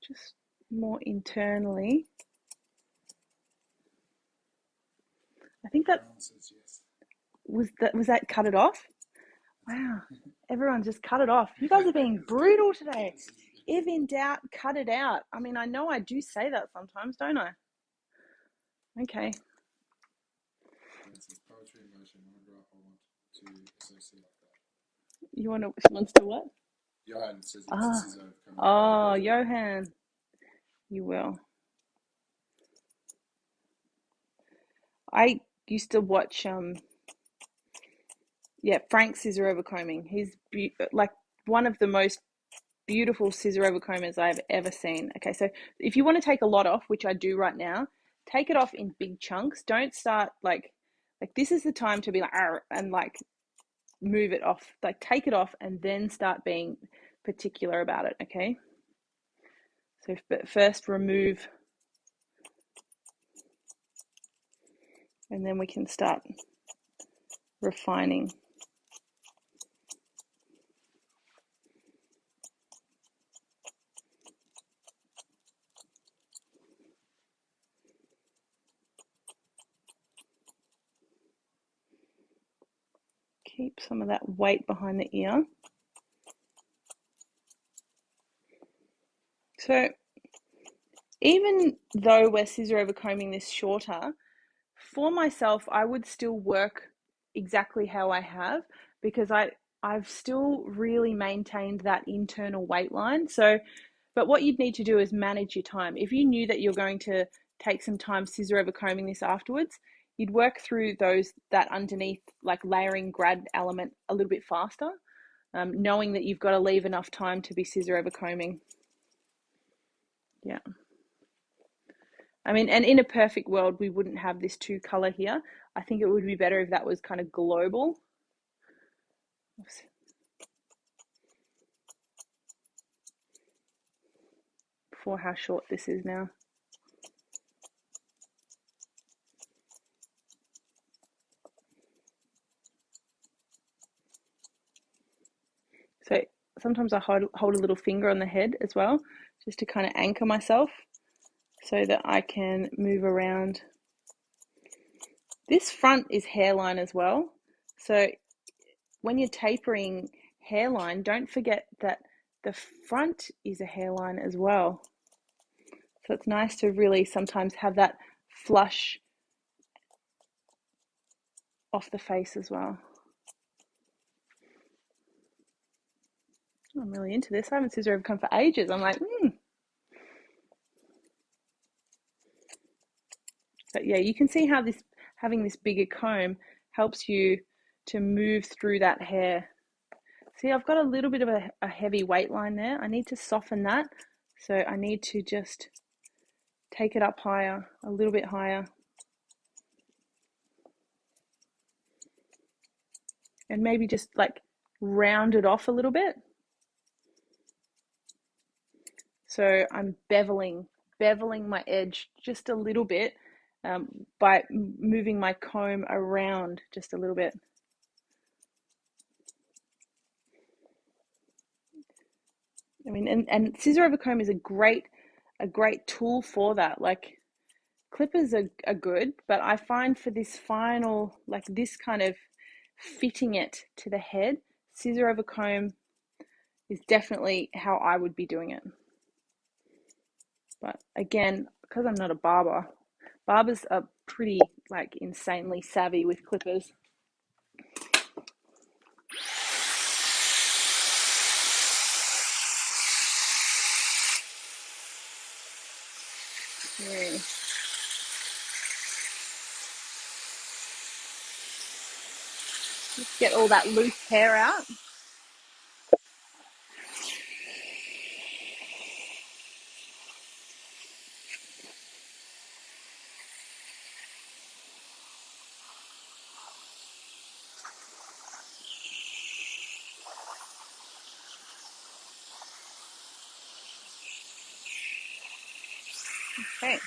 Just more internally. I think that was that cut it off? Wow. Everyone just cut it off. You guys are being brutal today. If in doubt, cut it out. I mean, I know I do say that sometimes, don't I? Okay. Poetry in motion. I want to associate that. You wants to what? Johan says it's a scissor. Oh, Johan. You will. I used to watch Frank Scissor Overcombing. He's like one of the most beautiful scissor overcombers I've ever seen. Okay, so if you want to take a lot off, which I do right now, take it off in big chunks. Don't start like this is the time to be like and like move it off. Like take it off and then start being particular about it. Okay. So but first remove, and then we can start refining. Keep some of that weight behind the ear. So even though we're scissor overcombing this shorter, for myself, I would still work exactly how I have, because I've still really maintained that internal weight line. So, but what you'd need to do is manage your time. If you knew that you're going to take some time scissor overcombing this afterwards, you'd work through that underneath like layering grad element a little bit faster, knowing that you've got to leave enough time to be scissor overcombing. Yeah. I mean, and in a perfect world, we wouldn't have this two color here. I think it would be better if that was kind of global. Oops. For how short this is now. So sometimes I hold a little finger on the head as well, just to kind of anchor myself so that I can move around. This front is hairline as well. So when you're tapering hairline, don't forget that the front is a hairline as well. So it's nice to really sometimes have that flush off the face as well. I'm really into this. I haven't scissor overcome for ages. I'm like, But yeah, you can see how having this bigger comb helps you to move through that hair. See, I've got a little bit of a heavy weight line there. I need to soften that. So I need to just take it up higher, a little bit higher. And maybe just like round it off a little bit. So I'm beveling my edge just a little bit by moving my comb around just a little bit. I mean, and scissor over comb is a great tool for that. Like clippers are good, but I find for this final, like this kind of fitting it to the head, scissor over comb is definitely how I would be doing it. But again, because I'm not a barber, barbers are pretty like insanely savvy with clippers. Yeah. Just get all that loose hair out. Okay.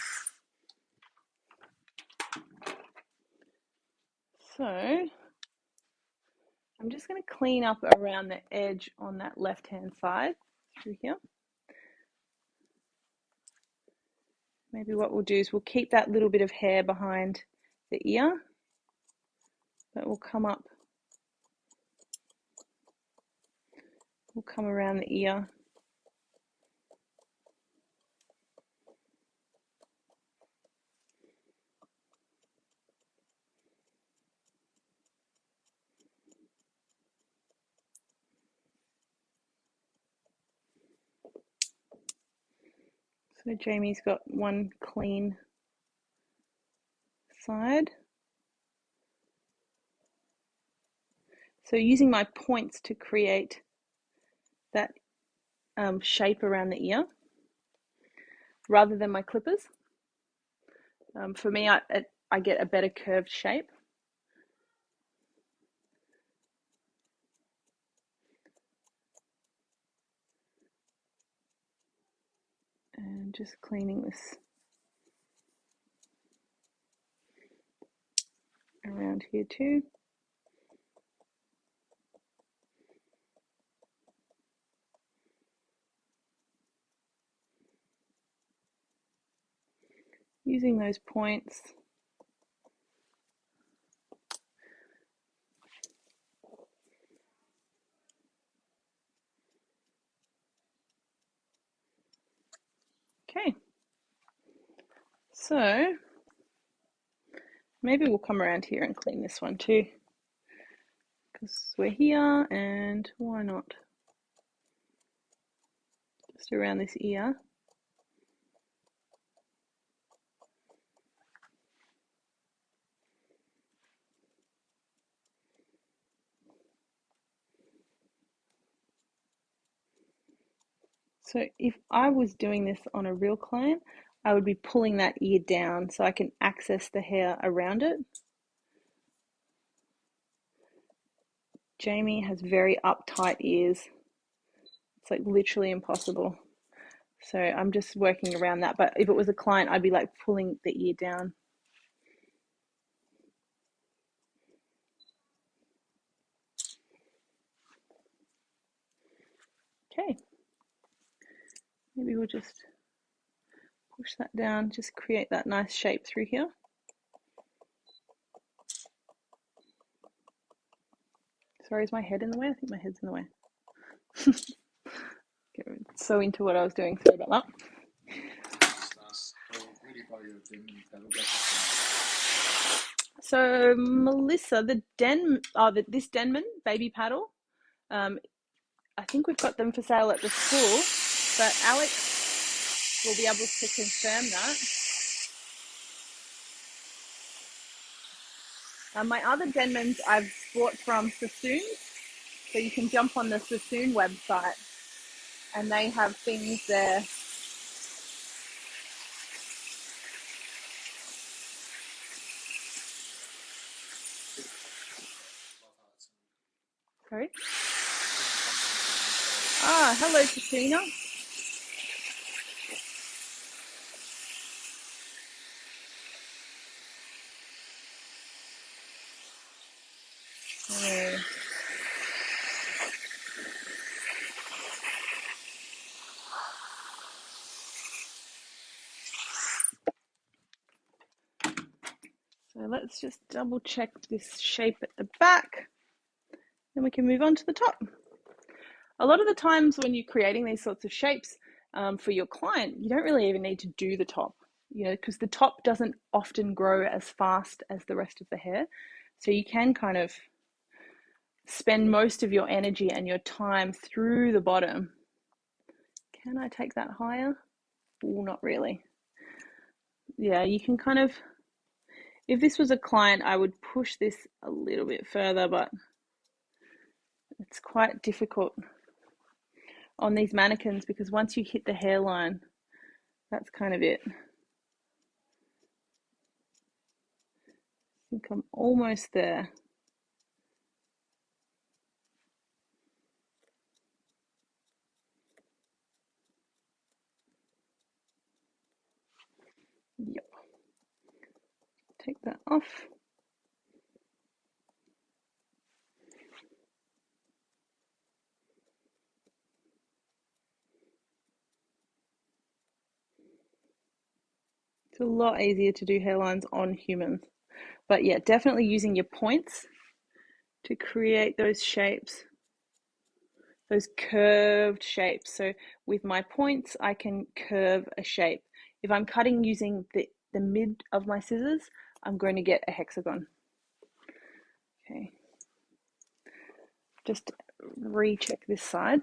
just going to clean up around the edge on that left-hand side through here. Maybe what we'll do is we'll keep that little bit of hair behind the ear, but we'll come up, we'll come around the ear. So Jamie's got one clean side. So using my points to create that shape around the ear rather than my clippers. For me, I get a better curved shape. And just cleaning this around here too. Using those points. Okay. So maybe we'll come around here and clean this one too, because we're here, and why not? Just around this ear. So if I was doing this on a real client, I would be pulling that ear down so I can access the hair around it. Jamie has very uptight ears. It's like literally impossible. So I'm just working around that. But if it was a client, I'd be like pulling the ear down. Okay. Maybe we'll just push that down, just create that nice shape through here. Sorry, is my head in the way? I think my head's in the way. So into what I was doing. Sorry about that. So Melissa, this Denman baby paddle, I think we've got them for sale at the school, but Alex will be able to confirm that. My other Denmans I've bought from Sassoon, so you can jump on the Sassoon website and they have things there. Sorry? Hello, Katrina. So let's just double check this shape at the back, then we can move on to the top. A lot of the times when you're creating these sorts of shapes for your client, you don't really even need to do the top, because the top doesn't often grow as fast as the rest of the hair. So you can kind of spend most of your energy and your time through the bottom. Can I take that higher? Oh, not really. Yeah, you can kind of, if this was a client, I would push this a little bit further, but it's quite difficult on these mannequins because once you hit the hairline, that's kind of it. I think I'm almost there. Yep. Take that off. It's a lot easier to do hairlines on humans. But yeah, definitely using your points to create those shapes, those curved shapes. So with my points, I can curve a shape. If I'm cutting using the mid of my scissors, I'm going to get a hexagon. Okay. Just recheck this side.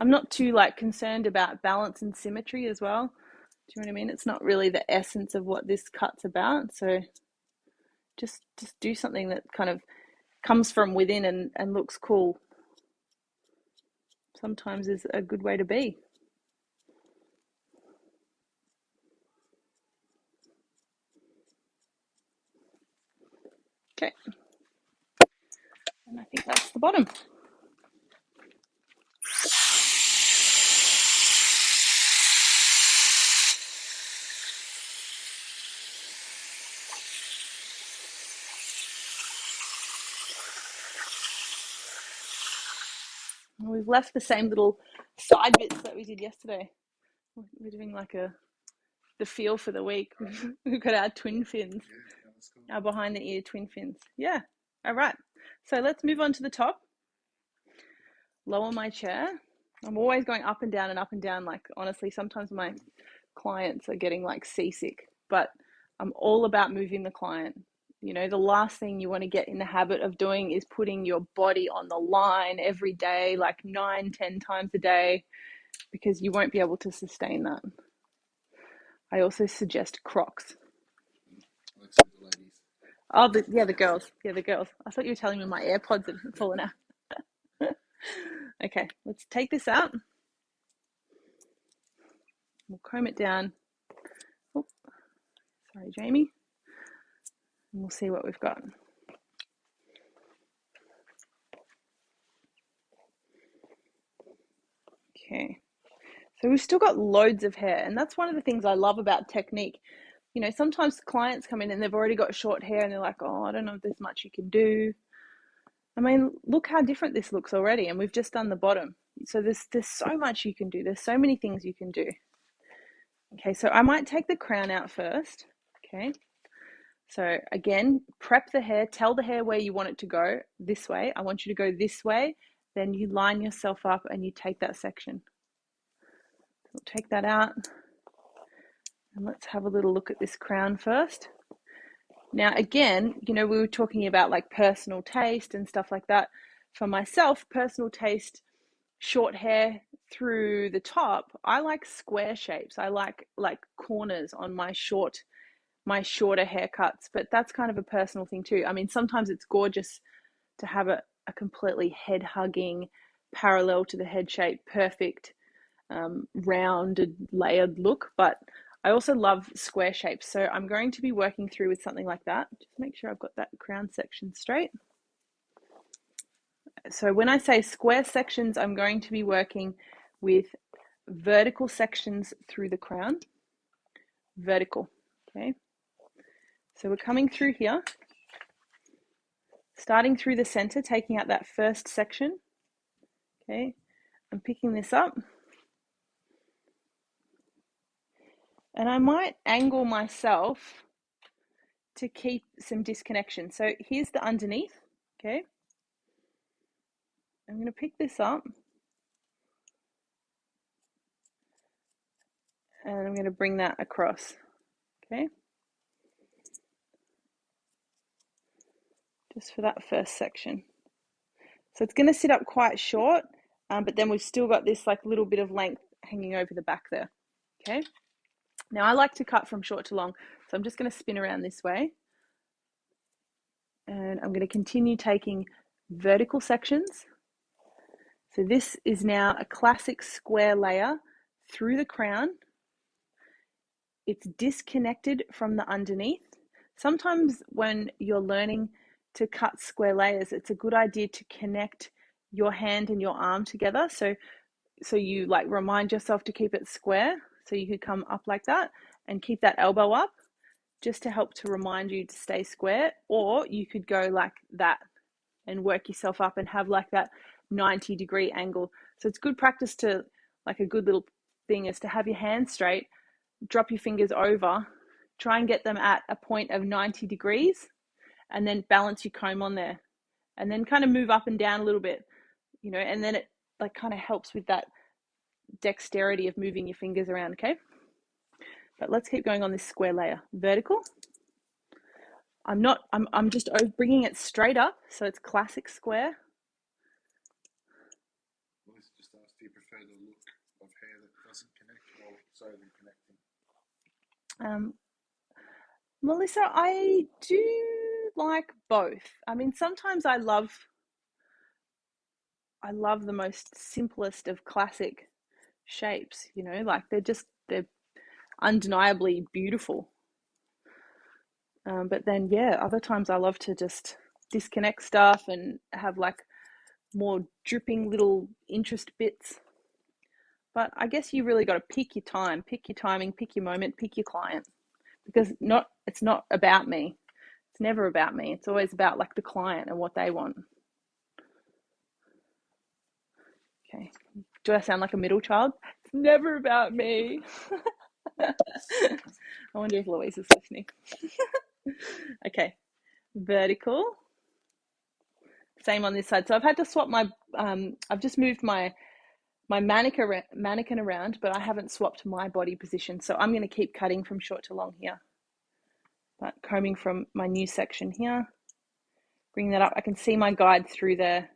I'm not too concerned about balance and symmetry as well. Do you know what I mean? It's not really the essence of what this cut's about. So just do something that kind of comes from within and looks cool. Sometimes is a good way to be. Okay. And I think that's the bottom. And we've left the same little side bits that we did yesterday. We're doing the feel for the week. We've got our twin fins, our behind the ear twin fins. Yeah. All right. So let's move on to the top. Lower my chair. I'm always going up and down and up and down. Honestly, sometimes my clients are getting seasick, but I'm all about moving the client. You know, the last thing you want to get in the habit of doing is putting your body on the line every day, 9-10 times a day, because you won't be able to sustain that. I also suggest Crocs. Oh, the girls. Yeah, the girls. I thought you were telling me my AirPods had fallen out. Okay, let's take this out. We'll comb it down. Oh, sorry, Jamie. And we'll see what we've got. Okay. So we've still got loads of hair, and that's one of the things I love about technique. You know, sometimes clients come in and they've already got short hair and they're like, oh, I don't know if there's much you can do. I mean, look how different this looks already, and we've just done the bottom. So there's so much you can do. There's so many things you can do. Okay, so I might take the crown out first. Okay. So again, prep the hair, tell the hair where you want it to go. This way, I want you to go this way. Then you line yourself up and you take that section. We'll take that out. And let's have a little look at this crown first. Now, again, you know, we were talking about personal taste and stuff like that. For myself, personal taste, short hair through the top, I like square shapes. I like corners on my shorter haircuts, but that's kind of a personal thing too. I mean, sometimes it's gorgeous to have a completely head hugging, parallel to the head shape, perfect, rounded, layered look, but I also love square shapes. So I'm going to be working through with something like that. Just make sure I've got that crown section straight. So when I say square sections, I'm going to be working with vertical sections through the crown. Vertical, okay? So we're coming through here, starting through the center, taking out that first section, okay? I'm picking this up. And I might angle myself to keep some disconnection. So here's the underneath, okay? I'm going to pick this up and I'm going to bring that across, okay? Just for that first section. So it's going to sit up quite short, but then we've still got this little bit of length hanging over the back there, okay? Now I like to cut from short to long, so I'm just going to spin around this way. And I'm going to continue taking vertical sections. So this is now a classic square layer through the crown. It's disconnected from the underneath. Sometimes when you're learning to cut square layers, it's a good idea to connect your hand and your arm together. So you remind yourself to keep it square. So you could come up like that and keep that elbow up just to help to remind you to stay square. Or you could go like that and work yourself up and have that 90-degree angle. So it's good practice to a good little thing is to have your hands straight, drop your fingers over, try and get them at a point of 90 degrees, and then balance your comb on there, and then kind of move up and down a little bit, you know, and then it like kind of helps with that dexterity of moving your fingers around, okay? But let's keep going on this square layer. Vertical. I'm just bringing it straight up, so it's classic square. Melissa just asked, do you prefer the look of hair that doesn't connect or solely connecting? Melissa, I do like both. I mean, sometimes I love the most simplest of classic shapes, you know, like they're undeniably beautiful. But then, yeah, other times I love to just disconnect stuff and have like more dripping little interest bits. But I guess you really got to pick your time, pick your timing, pick your moment, pick your client, because it's not about me. It's never about me. It's always about like the client and what they want. Okay. Do I sound like a middle child? It's never about me. I wonder if Louise is listening. Okay. Vertical. Same on this side. So I've had to swap my, I've just moved my mannequin around, but I haven't swapped my body position. So I'm going to keep cutting from short to long here. But combing from my new section here. Bring that up. I can see my guide through there.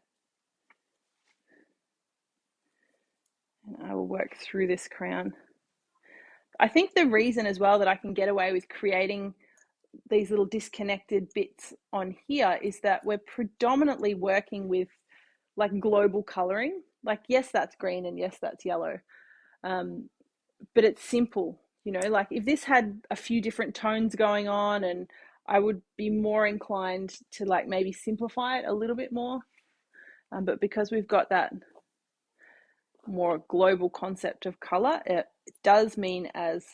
And I will work through this crown. I think the reason as well that I can get away with creating these little disconnected bits on here is that we're predominantly working with like global coloring. Like, yes, that's green and yes, that's yellow. But it's simple, you know, like if this had a few different tones going on, and I would be more inclined to like maybe simplify it a little bit more. But because we've got that more global concept of color, it does mean as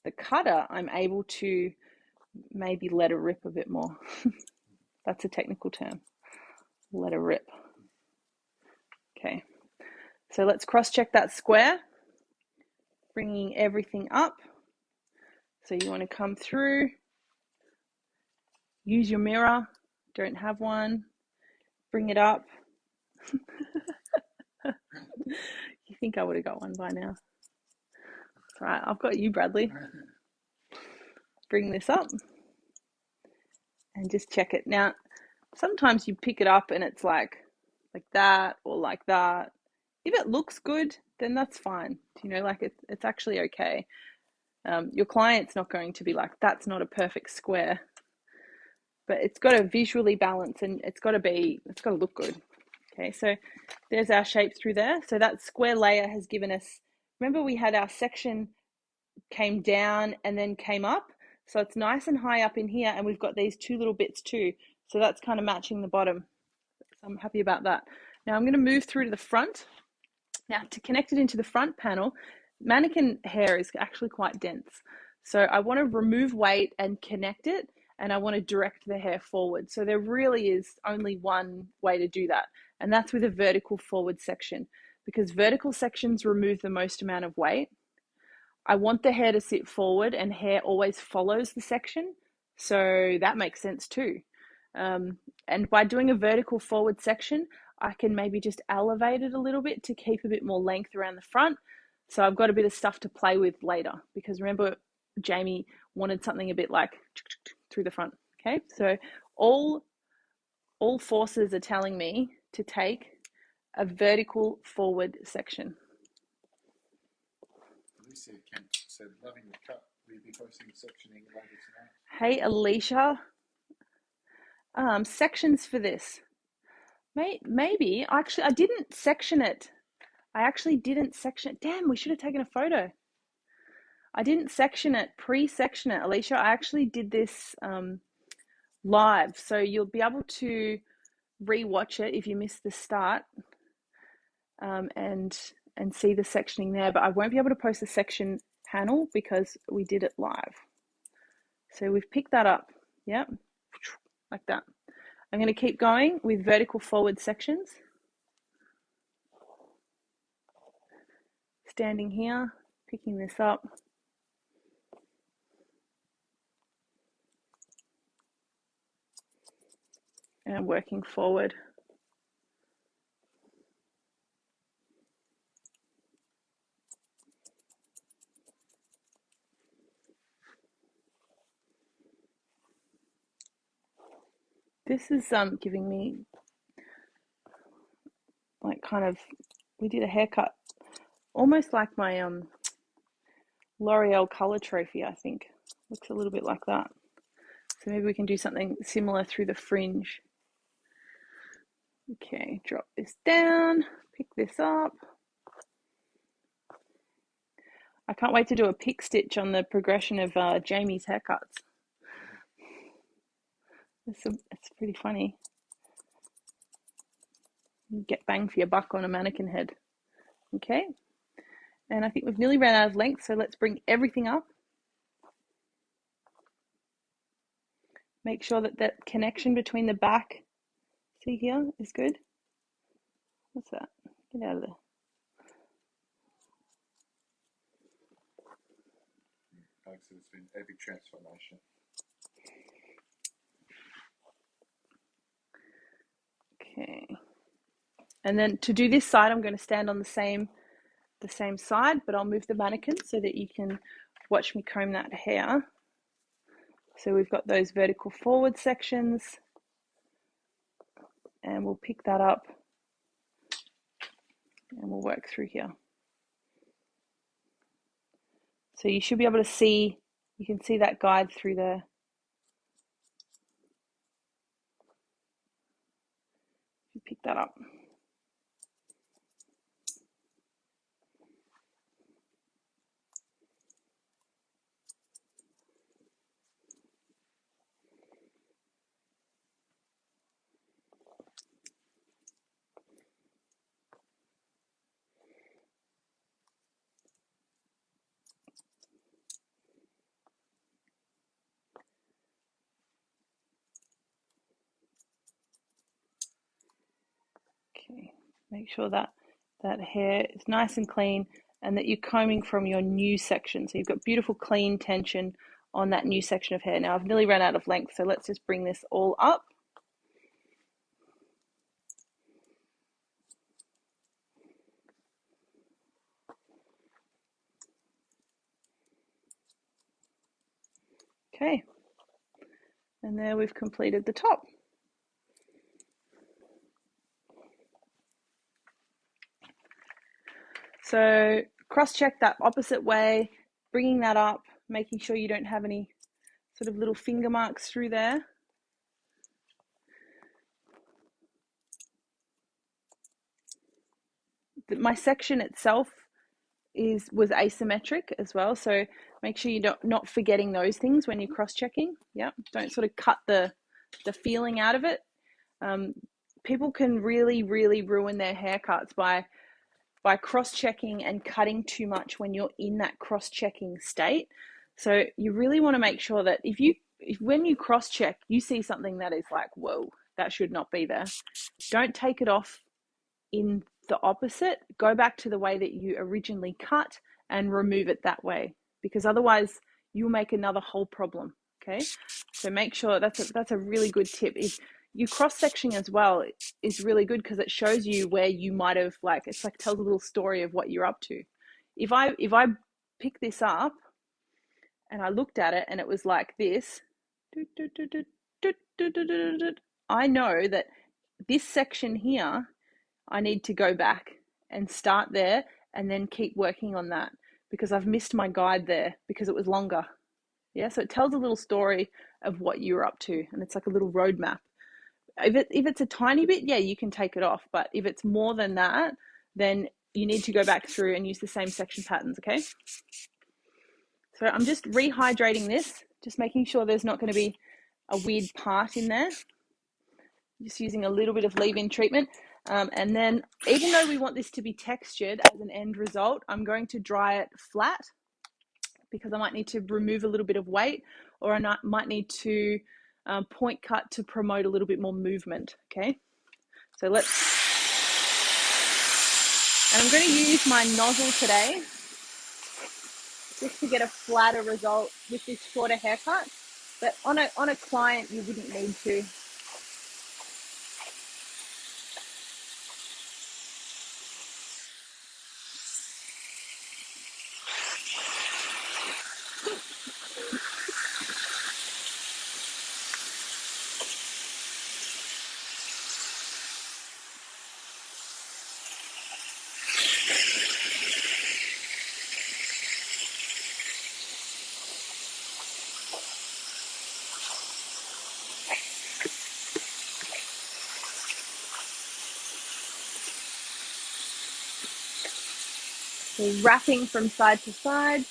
the cutter, I'm able to maybe let it rip a bit more. That's a technical term. Let it rip. Okay. So let's cross-check that square, bringing everything up. So you want to come through, use your mirror, don't have one, bring it up. You think I would have got one by now. That's right, I've got you, Bradley. Bring this up and just check it. Now, sometimes you pick it up and it's like that or like that. If it looks good, then that's fine. You know, like it's actually okay. Your client's not going to be like, that's not a perfect square, but it's got to visually balance and it's got to look good. Okay, so there's our shape through there. So that square layer has given us, remember we had our section came down and then came up. So it's nice and high up in here, and we've got these two little bits too. So that's kind of matching the bottom. So I'm happy about that. Now I'm going to move through to the front. Now to connect it into the front panel, mannequin hair is actually quite dense. So I want to remove weight and connect it, and I want to direct the hair forward. So there really is only one way to do that, and that's with a vertical forward section, because vertical sections remove the most amount of weight. I want the hair to sit forward, and hair always follows the section. So that makes sense too. And by doing a vertical forward section, I can maybe just elevate it a little bit to keep a bit more length around the front. So I've got a bit of stuff to play with later, because remember, Jamie wanted something a bit like through the front. Okay, so all forces are telling me to take a vertical forward section. Alicia Kent said, loving the cut. Will you be posting sectioning later tonight? Hey, Alicia. Sections for this. Maybe. Actually, I didn't section it. Damn, we should have taken a photo. I didn't pre-section it, Alicia. I actually did this live. So you'll be able to re-watch it if you missed the start and see the sectioning there. But I won't be able to post the section panel because we did it live. So we've picked that up. Yep, like that. I'm going to keep going with vertical forward sections. Standing here, picking this up and working forward. This is giving me like kind of, we did a haircut almost like my L'Oreal color trophy, I think. Looks a little bit like that. So maybe we can do something similar through the fringe. Okay, drop this down, pick this up. I can't wait to do a pick stitch on the progression of Jamie's haircuts. It's pretty funny. You get bang for your buck on a mannequin head. Okay, and I think we've nearly ran out of length, so let's bring everything up. Make sure that that connection between the back, see here, is good. What's that? Get out of there. Alex, it's been a big transformation. Okay. And then to do this side, I'm going to stand on the same side, but I'll move the mannequin so that you can watch me comb that hair. So we've got those vertical forward sections, and we'll pick that up and we'll work through here. So you should be able to see, you can see that guide through there. Pick that up. Okay, make sure that that hair is nice and clean and that you're combing from your new section. So you've got beautiful clean tension on that new section of hair. Now I've nearly run out of length, so let's just bring this all up. Okay, and there we've completed the top. So cross-check that opposite way, bringing that up, making sure you don't have any sort of little finger marks through there. My section itself was asymmetric as well, so make sure you're not forgetting those things when you're cross-checking. Yeah, don't sort of cut the feeling out of it. People can really ruin their haircuts by cross-checking and cutting too much when you're in that cross-checking state. So you really want to make sure that if when you cross-check, you see something that is like, whoa, that should not be there. Don't take it off in the opposite. Go back to the way that you originally cut and remove it that way, because otherwise you'll make another whole problem. Okay, so make sure that's a really good tip. If you cross-sectioning as well is really good because it shows you where you might have, like, it's like tells a little story of what you're up to. If I pick this up and I looked at it and it was like this, I know that this section here, I need to go back and start there and then keep working on that because I've missed my guide there because it was longer. Yeah, so it tells a little story of what you're up to, and it's like a little roadmap. If it's a tiny bit, yeah, you can take it off, but if it's more than that, then you need to go back through and use the same section patterns, okay? So I'm just rehydrating this, just making sure there's not going to be a weird part in there. Just using a little bit of leave-in treatment. And then even though we want this to be textured as an end result, I'm going to dry it flat because I might need to remove a little bit of weight, or I might need to point cut to promote a little bit more movement, okay? So and I'm going to use my nozzle today just to get a flatter result with this shorter haircut. But on a client, you wouldn't need to. So wrapping from side to side.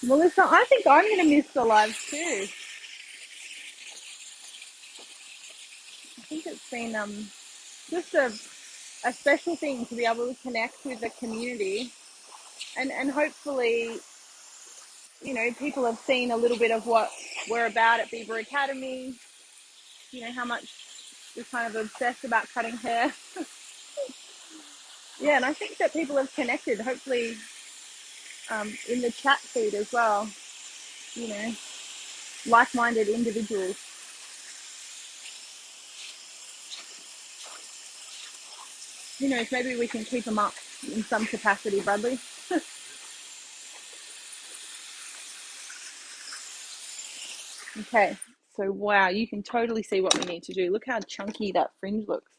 Melissa, I think I'm going to miss the lives too. I think it's been just a special thing to be able to connect with the community, and hopefully, people have seen a little bit of what we're about at Beaver Academy. How much we're kind of obsessed about cutting hair. Yeah, and I think that people have connected, hopefully, in the chat feed as well. You know, like-minded individuals. Who knows? Maybe we can keep them up in some capacity, Bradley. Okay, so wow, you can totally see what we need to do. Look how chunky that fringe looks.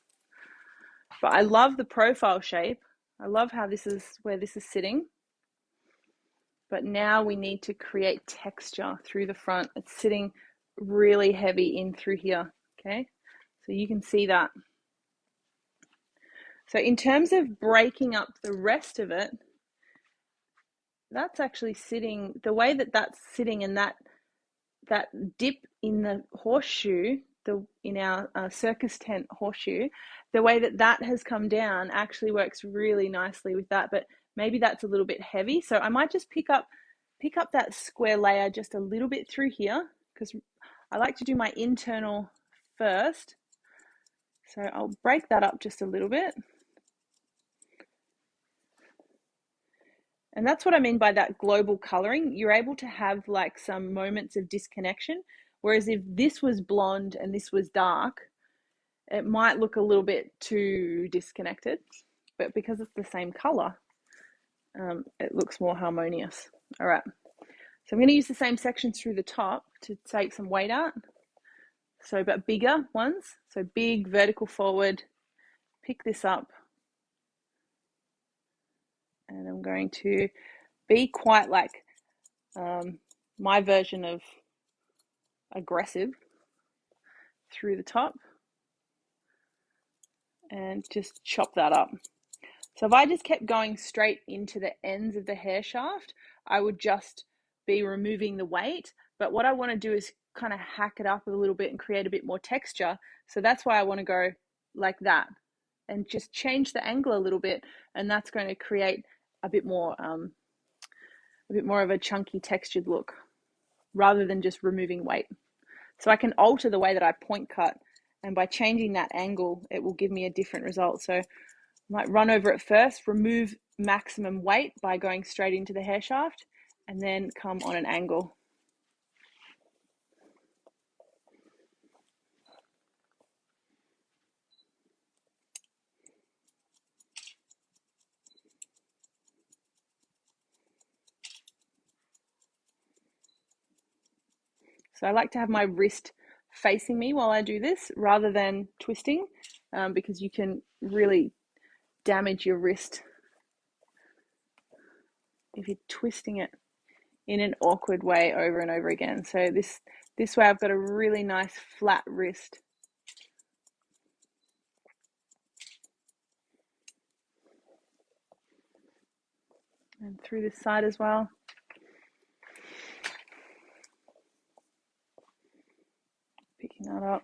But I love the profile shape. I love how this is where this is sitting. But now we need to create texture through the front. It's sitting really heavy in through here. Okay, so you can see that. So in terms of breaking up the rest of it, that's actually sitting the way that that's sitting, and that dip in the horseshoe, in our circus tent horseshoe, the way that that has come down actually works really nicely with that. But maybe that's a little bit heavy, so I might just pick up that square layer just a little bit through here, because I like to do my internal first. So I'll break that up just a little bit. And that's what I mean by that global coloring. You're able to have like some moments of disconnection. Whereas if this was blonde and this was dark, it might look a little bit too disconnected. But because it's the same color, it looks more harmonious. All right. So I'm going to use the same sections through the top to take some weight out. So, but bigger ones. So big vertical forward. Pick this up. And I'm going to be quite like my version of aggressive through the top, and just chop that up. So if I just kept going straight into the ends of the hair shaft, I would just be removing the weight. But what I want to do is kind of hack it up a little bit and create a bit more texture. So that's why I want to go like that and just change the angle a little bit. And that's going to create a bit more a bit more of a chunky textured look rather than just removing weight. So I can alter the way that I point cut, and by changing that angle, it will give me a different result. So I might run over it first, remove maximum weight by going straight into the hair shaft, and then come on an angle. So I like to have my wrist facing me while I do this rather than twisting, because you can really damage your wrist if you're twisting it in an awkward way over and over again. So this way I've got a really nice flat wrist. And through this side as well. Picking that up.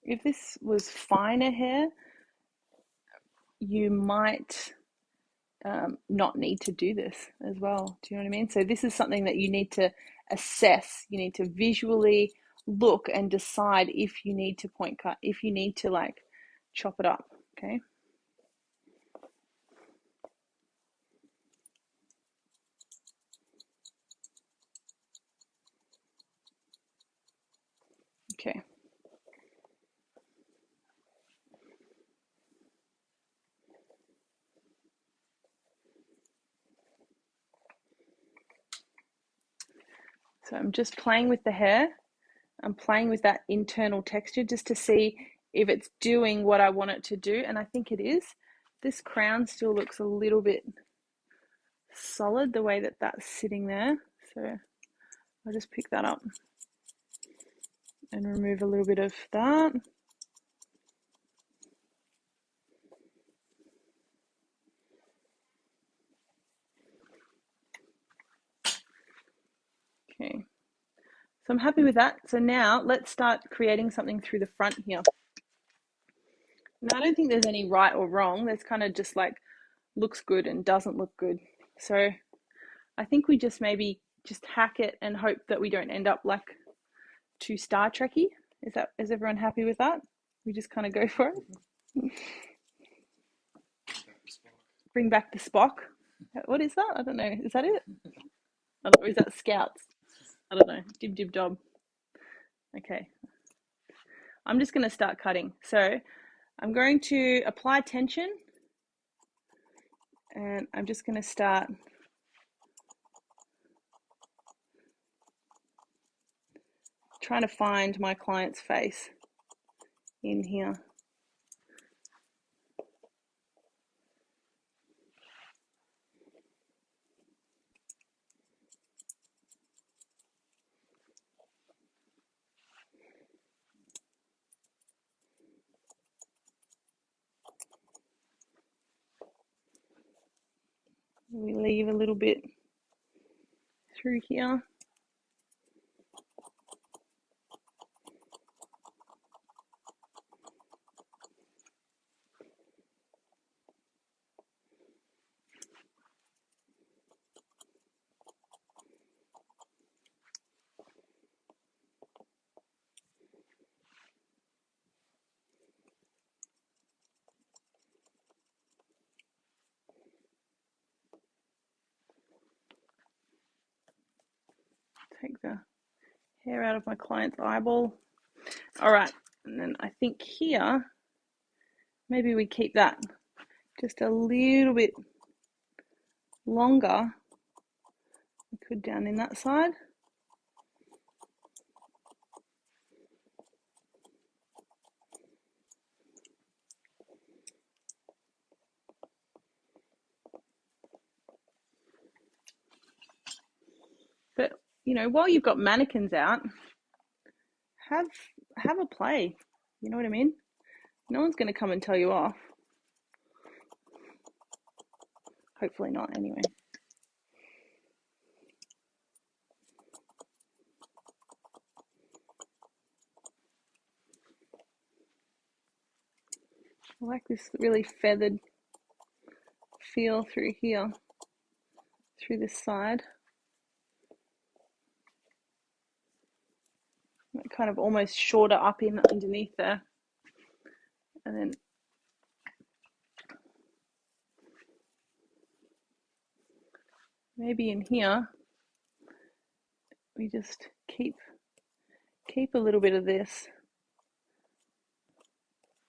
If this was finer hair, you might not need to do this as well. Do you know what I mean? So this is something that you need to assess. You need to visually look and decide if you need to point cut, if you need to like chop it up. Okay. Okay. So I'm just playing with the hair. I'm playing with that internal texture just to see if it's doing what I want it to do. And I think it is. This crown still looks a little bit solid the way that that's sitting there. So I'll just pick that up and remove a little bit of that. Okay. So I'm happy with that. So now let's start creating something through the front here. Now, I don't think there's any right or wrong. There's kind of just like looks good and doesn't look good. So I think we just maybe just hack it and hope that we don't end up like too Star Trekky. Is everyone happy with that? We just kind of go for it. Bring back the Spock. What is that? I don't know. Is that it? Or is that Scouts? I don't know. Dib dib dob. Okay. I'm just going to start cutting. So I'm going to apply tension, and I'm just going to start trying to find my client's face in here. We leave a little bit through here. Take the hair out of my client's eyeball. All right, and then I think here, maybe we keep that just a little bit longer. We could down in that side. But, you know, while you've got mannequins out, have a play. You know what I mean? No one's going to come and tell you off. Hopefully not, anyway. I like this really feathered feel through here, through this side. Kind of almost shorter up in underneath there. And then maybe in here, we just keep a little bit of this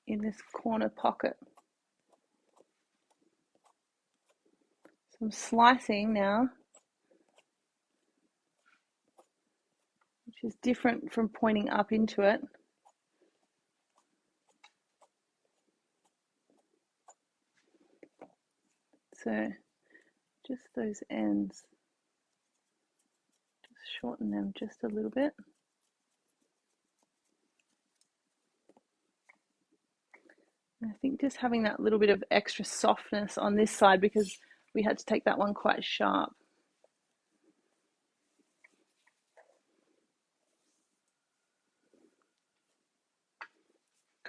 in this corner pocket. So I'm slicing now, which is different from pointing up into it. So just those ends, just shorten them just a little bit. And I think just having that little bit of extra softness on this side, because we had to take that one quite sharp.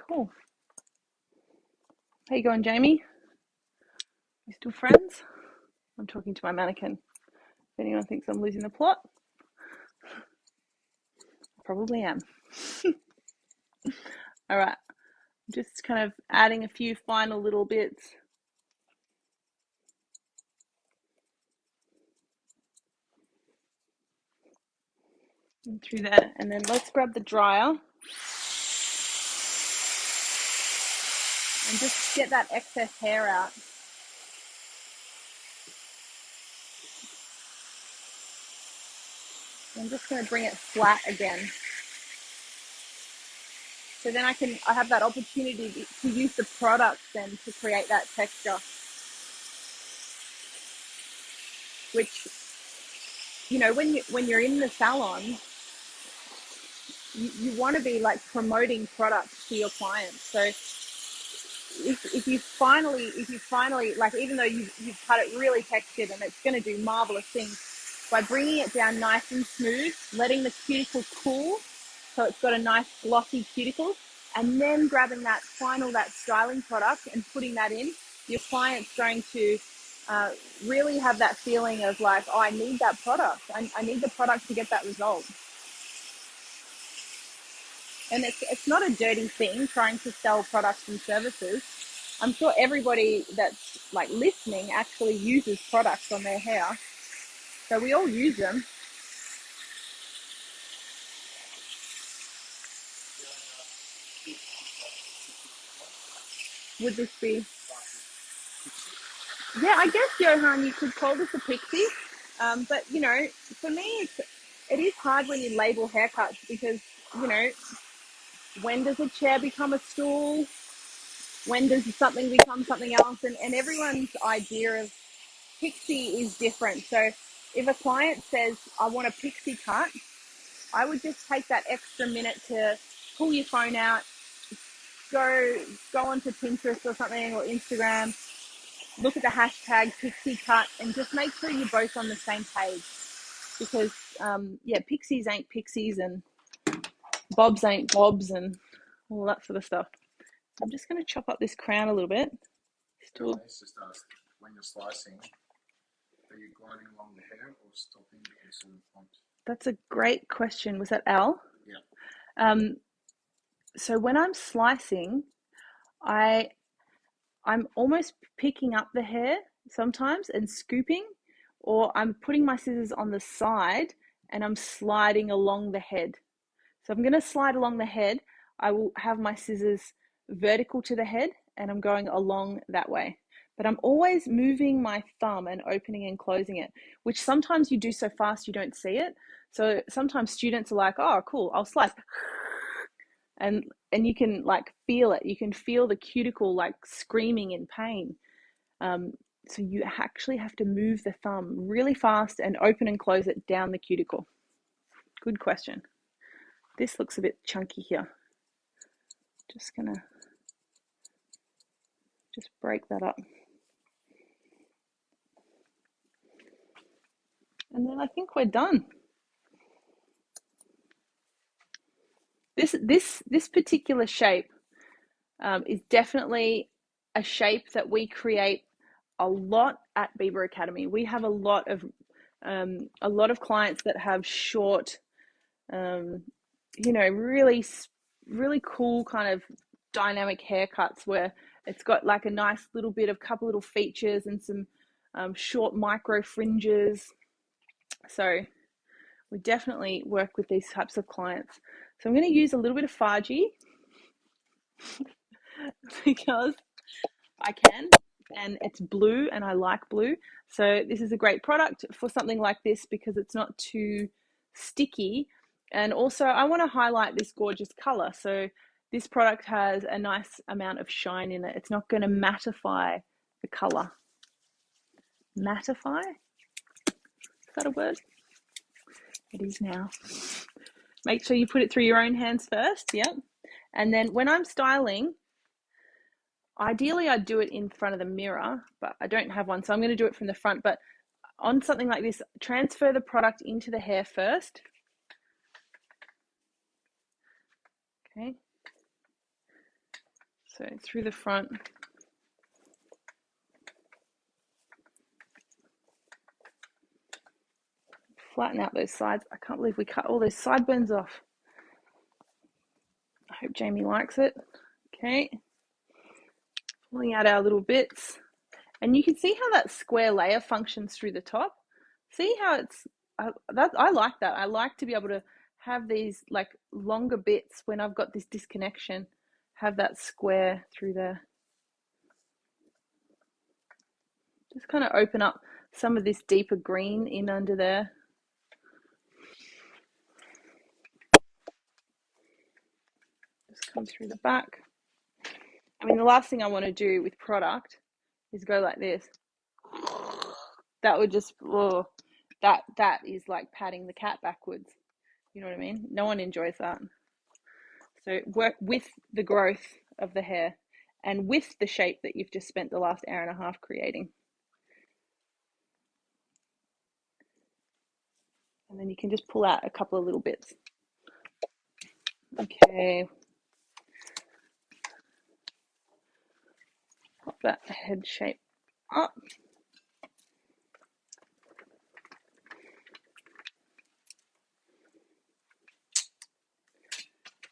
Cool. How you going, Jamie? You still friends? I'm talking to my mannequin. If anyone thinks I'm losing the plot, I probably am. All right, just kind of adding a few final little bits. And through there, and then let's grab the dryer and just get that excess hair out. I'm just going to bring it flat again. So then I have that opportunity to use the product then to create that texture, which, you know, when you're in the salon, you want to be like promoting products to your clients. So if you finally like, even though you've cut it really textured and it's going to do marvelous things, by bringing it down nice and smooth, letting the cuticle cool so it's got a nice glossy cuticle, and then grabbing that styling product and putting that in, your client's going to really have that feeling of like, oh, I need that product. I need the product to get that result. And it's not a dirty thing trying to sell products and services. I'm sure everybody that's like listening actually uses products on their hair. So we all use them. Would this be? Yeah, I guess, Johan, you could call this a pixie. But, you know, for me, it is hard when you label haircuts because, you know, when does a chair become a stool? When does something become something else? And everyone's idea of pixie is different. So if a client says, I want a pixie cut, I would just take that extra minute to pull your phone out, go onto Pinterest or something, or Instagram, look at the hashtag pixie cut, and just make sure you're both on the same page. Because yeah, pixies ain't pixies and bobs ain't bobs and all that sort of stuff. I'm just going to chop up this crown a little bit. Still, just ask, when you're slicing, are you gliding along the hair or stopping at a certain point? That's a great question. Was that Al? Yeah. So when I'm slicing, I'm almost picking up the hair sometimes and scooping, or I'm putting my scissors on the side and I'm sliding along the head. So I'm going to slide along the head. I will have my scissors vertical to the head and I'm going along that way. But I'm always moving my thumb and opening and closing it, which sometimes you do so fast you don't see it. So sometimes students are like, oh, cool, I'll slice. And you can like feel it. You can feel the cuticle like screaming in pain. So you actually have to move the thumb really fast and open and close it down the cuticle. Good question. This looks a bit chunky here. Just gonna break that up. then I think we're done. This particular shape is definitely a shape that we create a lot at Bieber Academy. We have a lot of clients that have short, really cool kind of dynamic haircuts where it's got like a nice little bit of couple little features and some short micro fringes. So we definitely work with these types of clients. So I'm going to use a little bit of Faji because I can, and it's blue and I like blue. So this is a great product for something like this because it's not too sticky. And also I want to highlight this gorgeous color. So this product has a nice amount of shine in it. It's not going to mattify the color. Mattify? Is that a word? It is now. Make sure you put it through your own hands first. Yep. And then when I'm styling, ideally I'd do it in front of the mirror, but I don't have one, so I'm going to do it from the front. But on something like this, transfer the product into the hair first. Okay. So through the front. Flatten out those sides. I can't believe we cut all those sideburns off. I hope Jamie likes it. Okay. Pulling out our little bits. And you can see how that square layer functions through the top. See how it's, I like that. I like to be able to have these like longer bits when I've got this disconnection, have that square through there. Just kind of open up some of this deeper green in under there. Just come through the back. I mean, the last thing I want to do with product is go like this. That would just, oh, that is like patting the cat backwards. You know what I mean? No one enjoys that. So work with the growth of the hair and with the shape that you've just spent the last hour and a half creating. And then you can just pull out a couple of little bits. Okay. Pop that head shape up.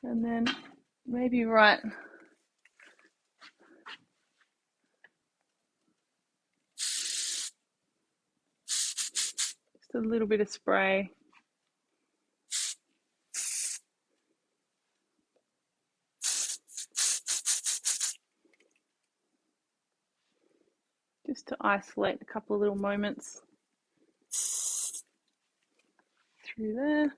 And then maybe right just a little bit of spray. Just to isolate a couple of little moments through there.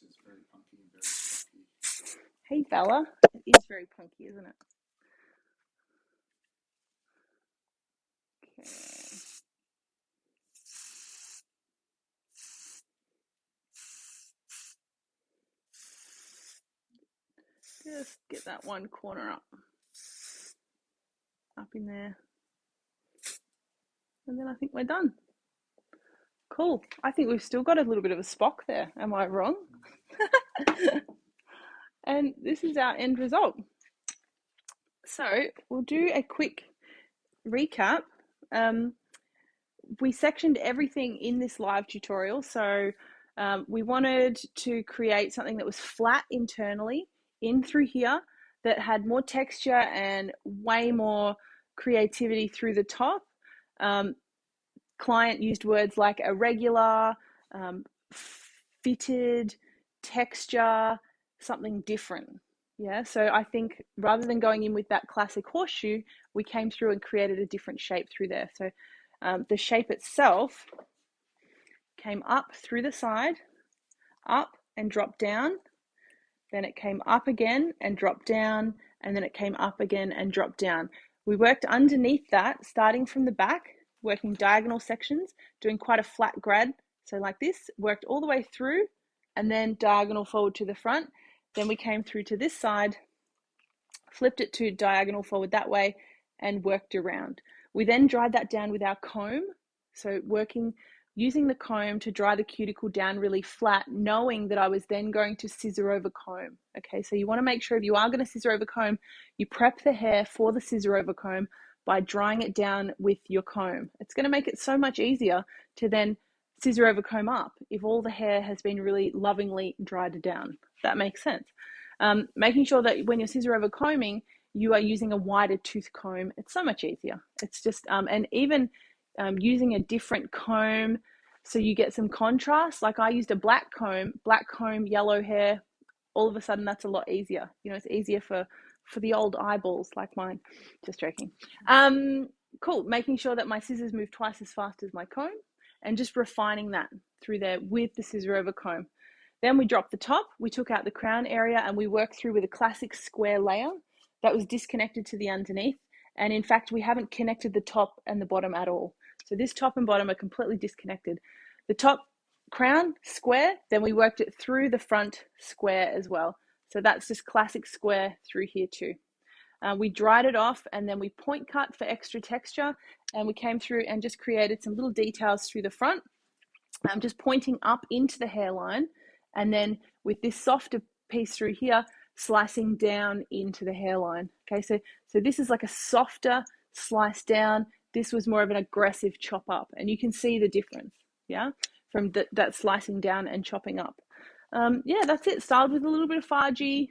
It's very punky and very spunky. Hey Bella, it is very punky, isn't it? Okay. Just get that one corner up in there. And then I think we're done. Cool. I think we've still got a little bit of a Spock there. Am I wrong? And this is our end result. So we'll do a quick recap. We sectioned everything in this live tutorial. So we wanted to create something that was flat internally in through here that had more texture and way more creativity through the top. Client used words like irregular, fitted, texture, something different. Yeah, so I think rather than going in with that classic horseshoe, we came through and created a different shape through there. So the shape itself came up through the side, up and dropped down. Then it came up again and dropped down, and then it came up again and dropped down. We worked underneath that, starting from the back, working diagonal sections, doing quite a flat grad. So like this, worked all the way through and then diagonal forward to the front. Then we came through to this side, flipped it to diagonal forward that way, and worked around. We then dried that down with our comb. So using the comb to dry the cuticle down really flat, knowing that I was then going to scissor over comb. Okay, so you want to make sure if you are going to scissor over comb, you prep the hair for the scissor over comb by drying it down with your comb. It's going to make it so much easier to then scissor over comb up if all the hair has been really lovingly dried down. That makes sense. Making sure that when you're scissor over combing, you are using a wider tooth comb. It's so much easier. It's just, and even using a different comb so you get some contrast. Like I used a black comb, yellow hair. All of a sudden, that's a lot easier. You know, it's easier for the old eyeballs like mine. Just joking. Cool. Making sure that my scissors move twice as fast as my comb, and just refining that through there with the scissor over comb. Then we dropped the top, we took out the crown area, and we worked through with a classic square layer that was disconnected to the underneath. And in fact, we haven't connected the top and the bottom at all. So this top and bottom are completely disconnected. The top crown square, then we worked it through the front square as well. So that's just classic square through here too. We dried it off, and then we point cut for extra texture, and we came through and just created some little details through the front, just pointing up into the hairline, and then with this softer piece through here, slicing down into the hairline. Okay, so this is like a softer slice down. This was more of an aggressive chop up, and you can see the difference, yeah, from that slicing down and chopping up. Yeah, that's it. Started with a little bit of Fargy,